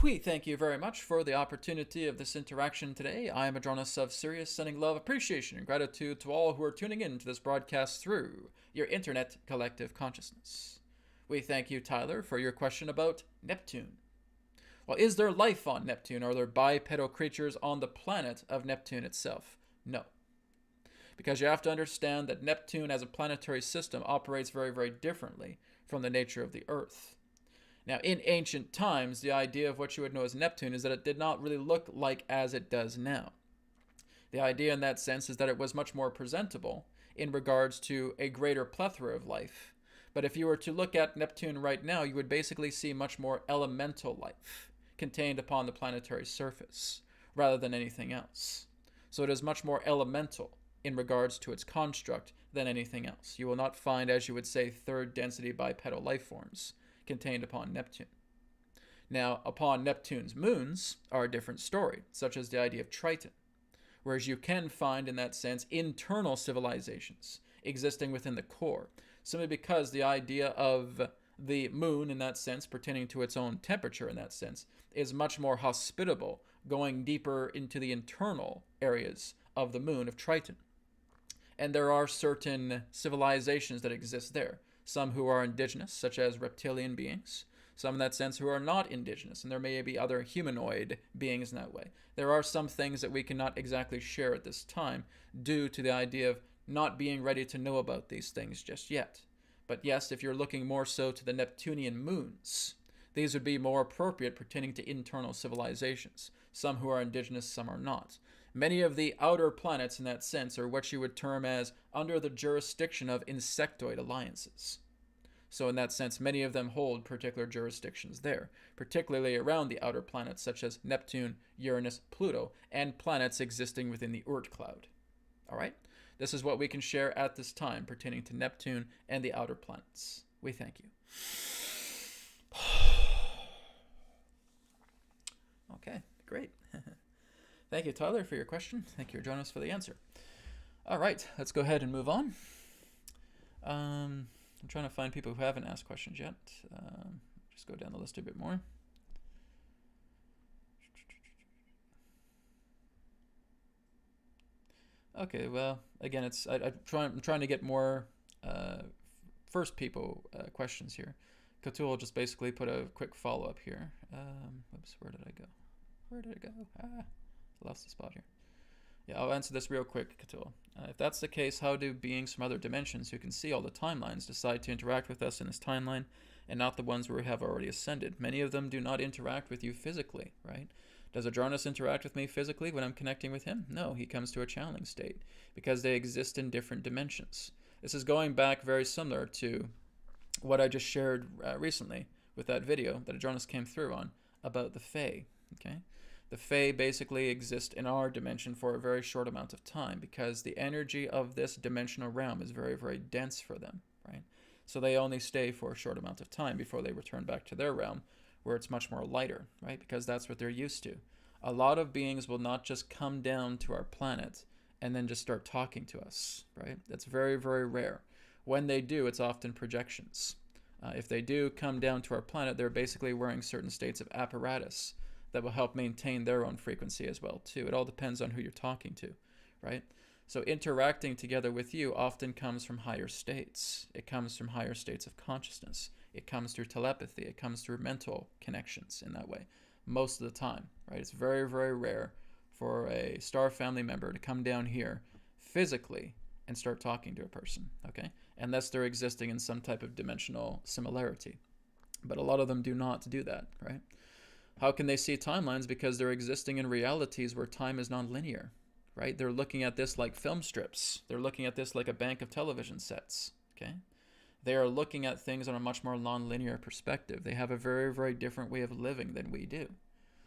We thank you very much for the opportunity of this interaction today. I am Adronis of Sirius, sending love, appreciation, and gratitude to all who are tuning in to this broadcast through your internet collective consciousness. We thank you, Tyler, for your question about Neptune. Well, is there life on Neptune? Are there bipedal creatures on the planet of Neptune itself? No. Because you have to understand that Neptune as a planetary system operates very, very differently from the nature of the Earth. Now, in ancient times, the idea of what you would know as Neptune is that it did not really look like as it does now. The idea in that sense is that it was much more presentable in regards to a greater plethora of life. But if you were to look at Neptune right now, you would basically see much more elemental life contained upon the planetary surface rather than anything else. So it is much more elemental in regards to its construct than anything else. You will not find, as you would say, third density bipedal life forms contained upon Neptune. Now, upon Neptune's moons are a different story, such as the idea of Triton, whereas you can find, in that sense, internal civilizations existing within the core, simply because the idea of the moon, in that sense, pertaining to its own temperature, in that sense, is much more hospitable, going deeper into the internal areas of the moon of Triton. And there are certain civilizations that exist there, some who are indigenous, such as reptilian beings, some in that sense who are not indigenous, and there may be other humanoid beings in that way. There are some things that we cannot exactly share at this time due to the idea of not being ready to know about these things just yet. But yes, if you're looking more so to the Neptunian moons, these would be more appropriate pertaining to internal civilizations, some who are indigenous, some are not. Many of the outer planets in that sense are what you would term as under the jurisdiction of insectoid alliances. So in that sense, many of them hold particular jurisdictions there, particularly around the outer planets such as Neptune, Uranus, Pluto, and planets existing within the Oort cloud. All right? This is what we can share at this time pertaining to Neptune and the outer planets. We thank you. Okay, great. Thank you, Tyler, for your question. Thank you, Adronis, for the answer. All right, let's go ahead and move on. I'm trying to find people who haven't asked questions yet. Just go down the list a bit more. Okay, well, again, I'm trying to get more first people questions here. Katul will just basically put a quick follow-up here. Oops, where did I go? Where did it go? Lost the spot here. Yeah, I'll answer this real quick, Katul. If that's the case, how do beings from other dimensions who can see all the timelines decide to interact with us in this timeline and not the ones where we have already ascended? Many of them do not interact with you physically, right? Does Adronis interact with me physically when I'm connecting with him? No, he comes to a channeling state because they exist in different dimensions. This is going back very similar to what I just shared recently with that video that Adronis came through on about the Fae, okay? The Fae basically exist in our dimension for a very short amount of time because the energy of this dimensional realm is very, very dense for them, right? So they only stay for a short amount of time before they return back to their realm where it's much more lighter, right? Because that's what they're used to. A lot of beings will not just come down to our planet and then just start talking to us, right? That's very, very rare. When they do, it's often projections. If they do come down to our planet, they're basically wearing certain states of apparatus that will help maintain their own frequency as well, too. It all depends on who you're talking to, right? So interacting together with you often comes from higher states. It comes from higher states of consciousness. It comes through telepathy. It comes through mental connections in that way, most of the time, right? It's very, very rare for a star family member to come down here physically and start talking to a person, okay? Unless they're existing in some type of dimensional similarity. But a lot of them do not do that, right? How can they see timelines? Because they're existing in realities where time is non-linear, right? They're looking at this like film strips. They're looking at this like a bank of television sets, okay? They are looking at things on a much more non-linear perspective. They have a very, very different way of living than we do.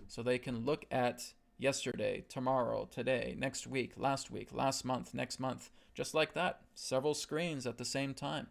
So they can look at yesterday, tomorrow, today, next week, last month, next month, just like that. Several screens at the same time,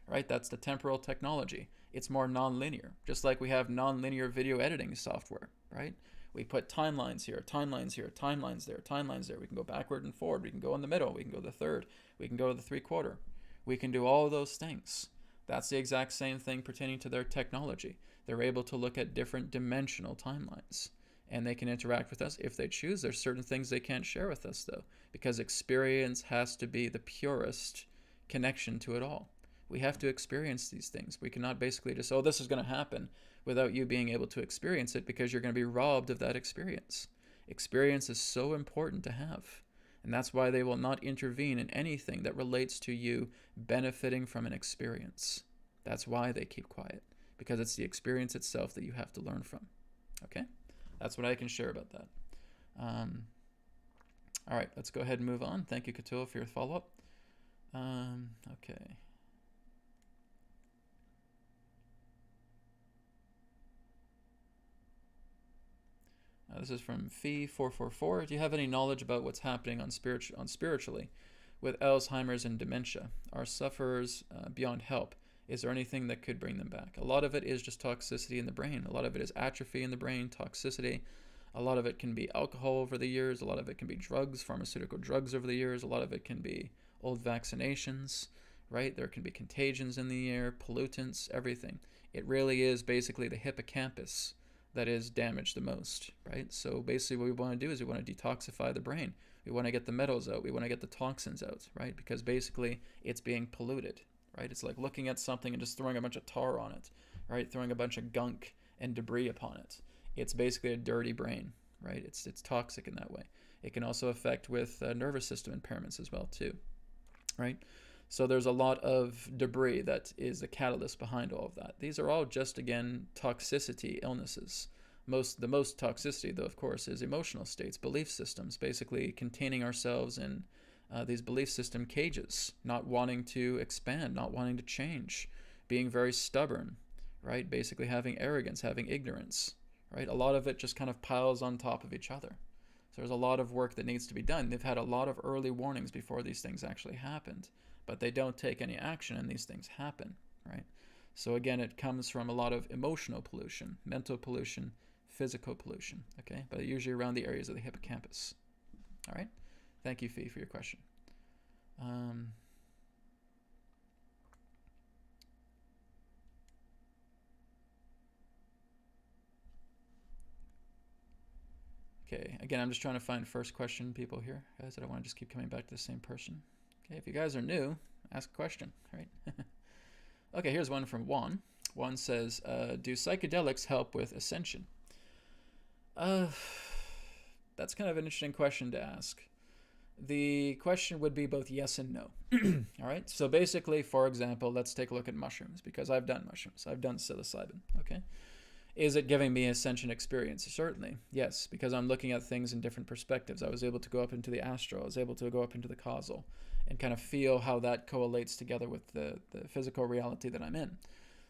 right? That's the temporal technology. It's more non-linear, just like we have non-linear video editing software, right? We put timelines here, timelines here, timelines there, timelines there. We can go backward and forward. We can go in the middle. We can go to the third. We can go to the three-quarter. We can do all of those things. That's the exact same thing pertaining to their technology. They're able to look at different dimensional timelines, and they can interact with us if they choose. There's certain things they can't share with us, though, because experience has to be the purest connection to it all. We have to experience these things. We cannot basically just, oh, this is going to happen, without you being able to experience it, because you're going to be robbed of that experience. Experience is so important to have. And that's why they will not intervene in anything that relates to you benefiting from an experience. That's why they keep quiet, because it's the experience itself that you have to learn from. Okay? That's what I can share about that. All right, let's go ahead and move on. Thank you, Katul, for your follow-up. Okay. This is from Fee444. Do you have any knowledge about what's happening on spiritually with Alzheimer's and dementia? Are sufferers beyond help? Is there anything that could bring them back? A lot of it is just toxicity in the brain. A lot of it is atrophy in the brain, toxicity. A lot of it can be alcohol over the years. A lot of it can be drugs, pharmaceutical drugs over the years. A lot of it can be old vaccinations, right? There can be contagions in the air, pollutants, everything. It really is basically the hippocampus that is damaged the most, right? So basically what we want to do is we want to detoxify the brain. We want to get the metals out. We want to get the toxins out, right? Because basically it's being polluted, right? It's like looking at something and just throwing a bunch of tar on it, right? Throwing a bunch of gunk and debris upon it. It's basically a dirty brain, right? It's toxic in that way. It can also affect with nervous system impairments as well too, right? So there's a lot of debris that is the catalyst behind all of that. These are all just, again, toxicity illnesses. The most toxicity, though, of course, is emotional states, belief systems, basically containing ourselves in these belief system cages, not wanting to expand, not wanting to change, being very stubborn, right? Basically having arrogance, having ignorance, right? A lot of it just kind of piles on top of each other. So there's a lot of work that needs to be done. They've had a lot of early warnings before these things actually happened, but they don't take any action and these things happen, right? So again, it comes from a lot of emotional pollution, mental pollution, physical pollution, okay? But usually around the areas of the hippocampus. All right? Thank you, Fee, for your question. Okay, again, I'm just trying to find first question people here, guys. I don't want to just keep coming back to the same person. Okay, if you guys are new, ask a question, right? Okay, here's one from Juan. Juan says, do psychedelics help with ascension? That's kind of an interesting question to ask. The question would be both yes and no. All right, so basically, for example, let's take a look at mushrooms, because I've done mushrooms. I've done psilocybin, okay? Is it giving me ascension experience? Certainly, yes, because I'm looking at things in different perspectives. I was able to go up into the astral. I was able to go up into the causal and kind of feel how that collates together with the physical reality that I'm in.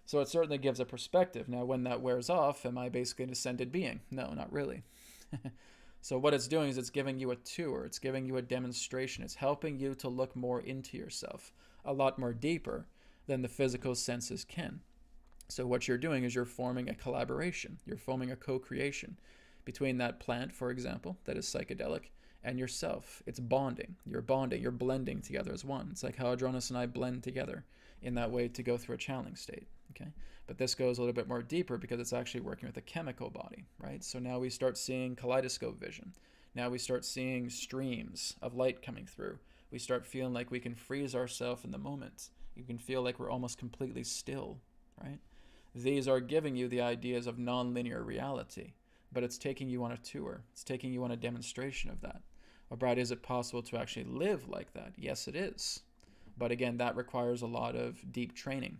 So it certainly gives a perspective. Now, when that wears off, am I basically an ascended being? No, not really. So what it's doing is it's giving you a tour. It's giving you a demonstration. It's helping you to look more into yourself, a lot more deeper than the physical senses can. So what you're doing is you're forming a collaboration. You're forming a co-creation between that plant, for example, that is psychedelic, and yourself. It's bonding. You're bonding. You're blending together as one. It's like how Adronis and I blend together in that way to go through a channeling state. Okay, but this goes a little bit more deeper because it's actually working with the chemical body, right? So now we start seeing kaleidoscope vision. Now we start seeing streams of light coming through. We start feeling like we can freeze ourselves in the moment. You can feel like we're almost completely still, right? These are giving you the ideas of non-linear reality, but it's taking you on a tour. It's taking you on a demonstration of that. Well, Brad, is it possible to actually live like that? Yes, it is. But again, that requires a lot of deep training,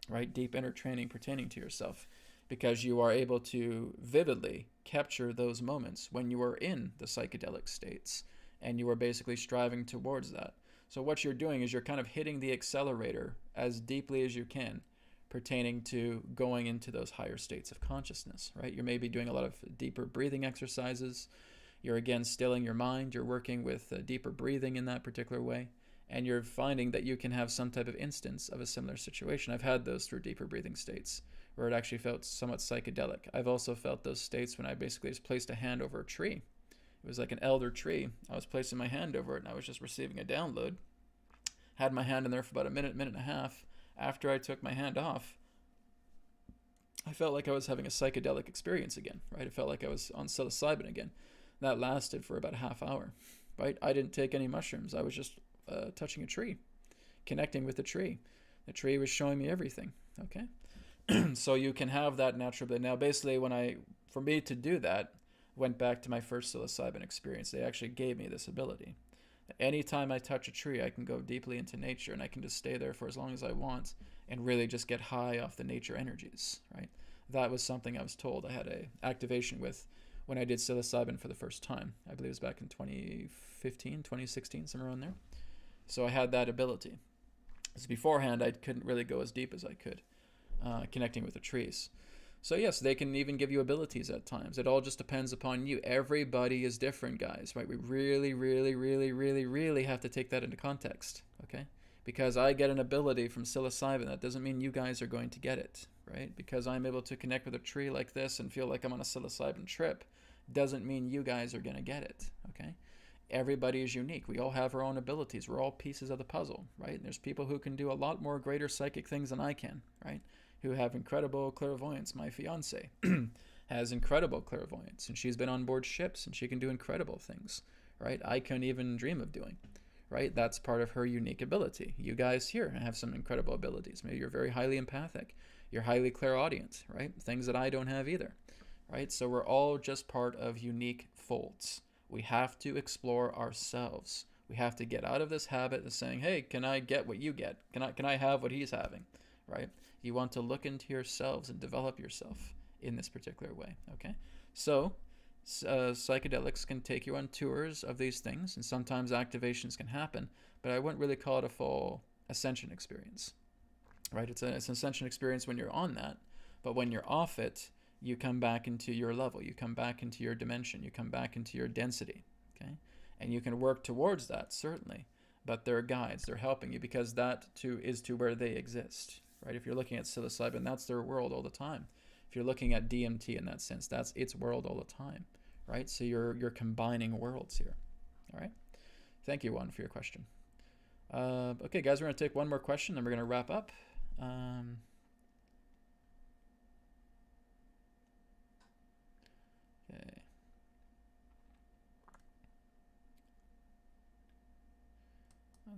right? Deep inner training pertaining to yourself, because you are able to vividly capture those moments when you are in the psychedelic states and you are basically striving towards that. So what you're doing is you're kind of hitting the accelerator as deeply as you can pertaining to going into those higher states of consciousness, right? You're maybe doing a lot of deeper breathing exercises. You're again stilling your mind. You're working with deeper breathing in that particular way. And you're finding that you can have some type of instance of a similar situation. I've had those through deeper breathing states where it actually felt somewhat psychedelic. I've also felt those states when I basically just placed a hand over a tree. It was like an elder tree. I was placing my hand over it and I was just receiving a download. Had my hand in there for about a minute, minute and a half. After I took my hand off, I felt like I was having a psychedelic experience again, right? It felt like I was on psilocybin again. That lasted for about a half hour, right? I didn't take any mushrooms. I was just touching a tree, connecting with the tree. The tree was showing me everything, okay? So you can have that natural ability. Now, basically, for me to do that, went back to my first psilocybin experience. They actually gave me this ability. Anytime I touch a tree, I can go deeply into nature, and I can just stay there for as long as I want and really just get high off the nature energies, right? That was something I was told I had a activation with when I did psilocybin for the first time. I believe it was back in 2015, 2016, somewhere around there. So I had that ability. Because beforehand, I couldn't really go as deep as I could, connecting with the trees. So yes, they can even give you abilities at times. It all just depends upon you. Everybody is different, guys, right? We really, really, really, really, really have to take that into context, okay? Because I get an ability from psilocybin, that doesn't mean you guys are going to get it, right? Because I'm able to connect with a tree like this and feel like I'm on a psilocybin trip, doesn't mean you guys are going to get it, okay? Everybody is unique. We all have our own abilities. We're all pieces of the puzzle, right? And there's people who can do a lot more greater psychic things than I can, right? Who have incredible clairvoyance. My fiance has incredible clairvoyance, and she's been on board ships, and she can do incredible things, right? I couldn't even dream of doing, right? That's part of her unique ability. You guys here have some incredible abilities. Maybe you're very highly empathic. You're highly clairaudient, right? Things that I don't have either, right? So we're all just part of unique folds. We have to explore ourselves. We have to get out of this habit of saying, hey, can I get what you get? Can I have what he's having, right? You want to look into yourselves and develop yourself in this particular way, okay? So psychedelics can take you on tours of these things, and sometimes activations can happen, but I wouldn't really call it a full ascension experience, right? It's an ascension experience when you're on that, but when you're off it, you come back into your level, you come back into your dimension, you come back into your density, okay? And you can work towards that, certainly, but they're guides, they're helping you, because that too is to where they exist, right? If you're looking at psilocybin, that's their world all the time. If you're looking at DMT in that sense, that's its world all the time, right? So you're combining worlds here, all right? Thank you, Juan, for your question. Okay, guys, we're going to take one more question, then we're going to wrap up. Okay.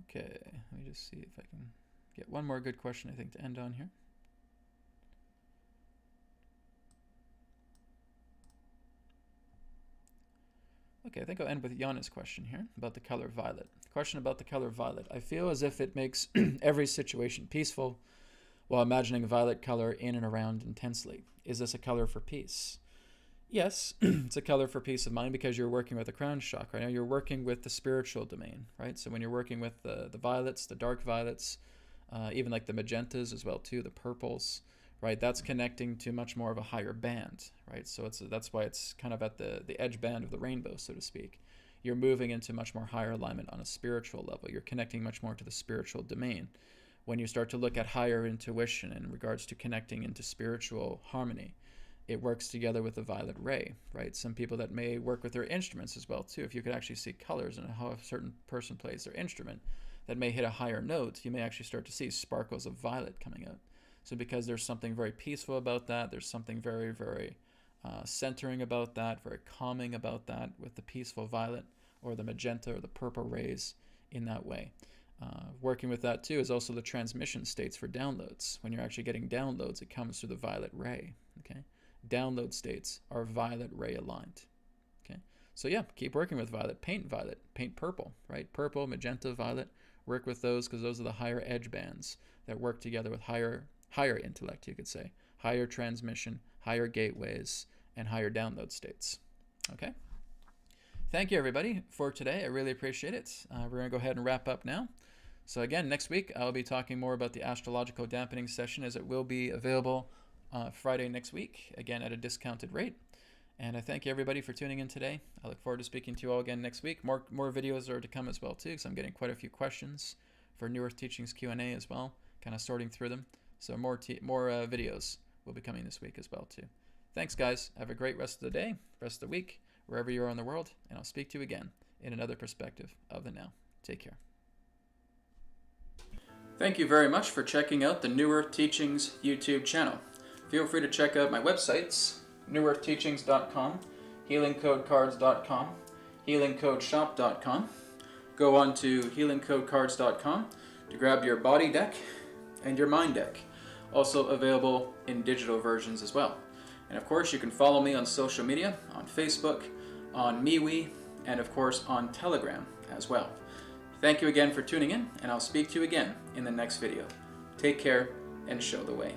Okay, let me just see if I can get one more good question, I think, to end on here. Okay, I think I'll end with Yana's question here about the color violet. Question about the color violet. I feel as if it makes every situation peaceful while imagining violet color in and around intensely. Is this a color for peace? Yes, it's a color for peace of mind because you're working with the crown chakra. Right now you're working with the spiritual domain, right? So when you're working with the violets, the dark violets, even like the magentas as well too, the purples, right? That's connecting to much more of a higher band, right? So that's why it's kind of at the edge band of the rainbow, so to speak. You're moving into much more higher alignment on a spiritual level. You're connecting much more to the spiritual domain. When you start to look at higher intuition in regards to connecting into spiritual harmony, it works together with the violet ray, right? Some people that may work with their instruments as well too. If you could actually see colors and how a certain person plays their instrument that may hit a higher note, you may actually start to see sparkles of violet coming out. So because there's something very peaceful about that, there's something very, very centering about that, very calming about that with the peaceful violet or the magenta or the purple rays in that way. Working with that too is also the transmission states for downloads. When you're actually getting downloads, it comes through the violet ray, okay? Download states are violet ray aligned, okay? So yeah, keep working with violet, paint purple, right? Purple, magenta, violet, work with those because those are the higher edge bands that work together with higher intellect, you could say, higher transmission, higher gateways, and higher download states, okay? Thank you, everybody, for today. I really appreciate it. We're going to go ahead and wrap up now. So again, next week, I'll be talking more about the astrological dampening session as it will be available Friday next week, again at a discounted rate. And I thank you, everybody, for tuning in today. I look forward to speaking to you all again next week. More videos are to come as well, too, because I'm getting quite a few questions for New Earth Teachings Q&A as well, kind of sorting through them. So more videos will be coming this week as well, too. Thanks, guys. Have a great rest of the day, rest of the week, wherever you are in the world, and I'll speak to you again in another perspective of the now. Take care. Thank you very much for checking out the New Earth Teachings YouTube channel. Feel free to check out my websites, newearthteachings.com, healingcodecards.com, healingcodeshop.com. Go on to healingcodecards.com to grab your body deck and your mind deck. also available in digital versions as well. And of course, you can follow me on social media, on Facebook, on MeWe, and of course on Telegram as well. Thank you again for tuning in, and I'll speak to you again in the next video. Take care and show the way.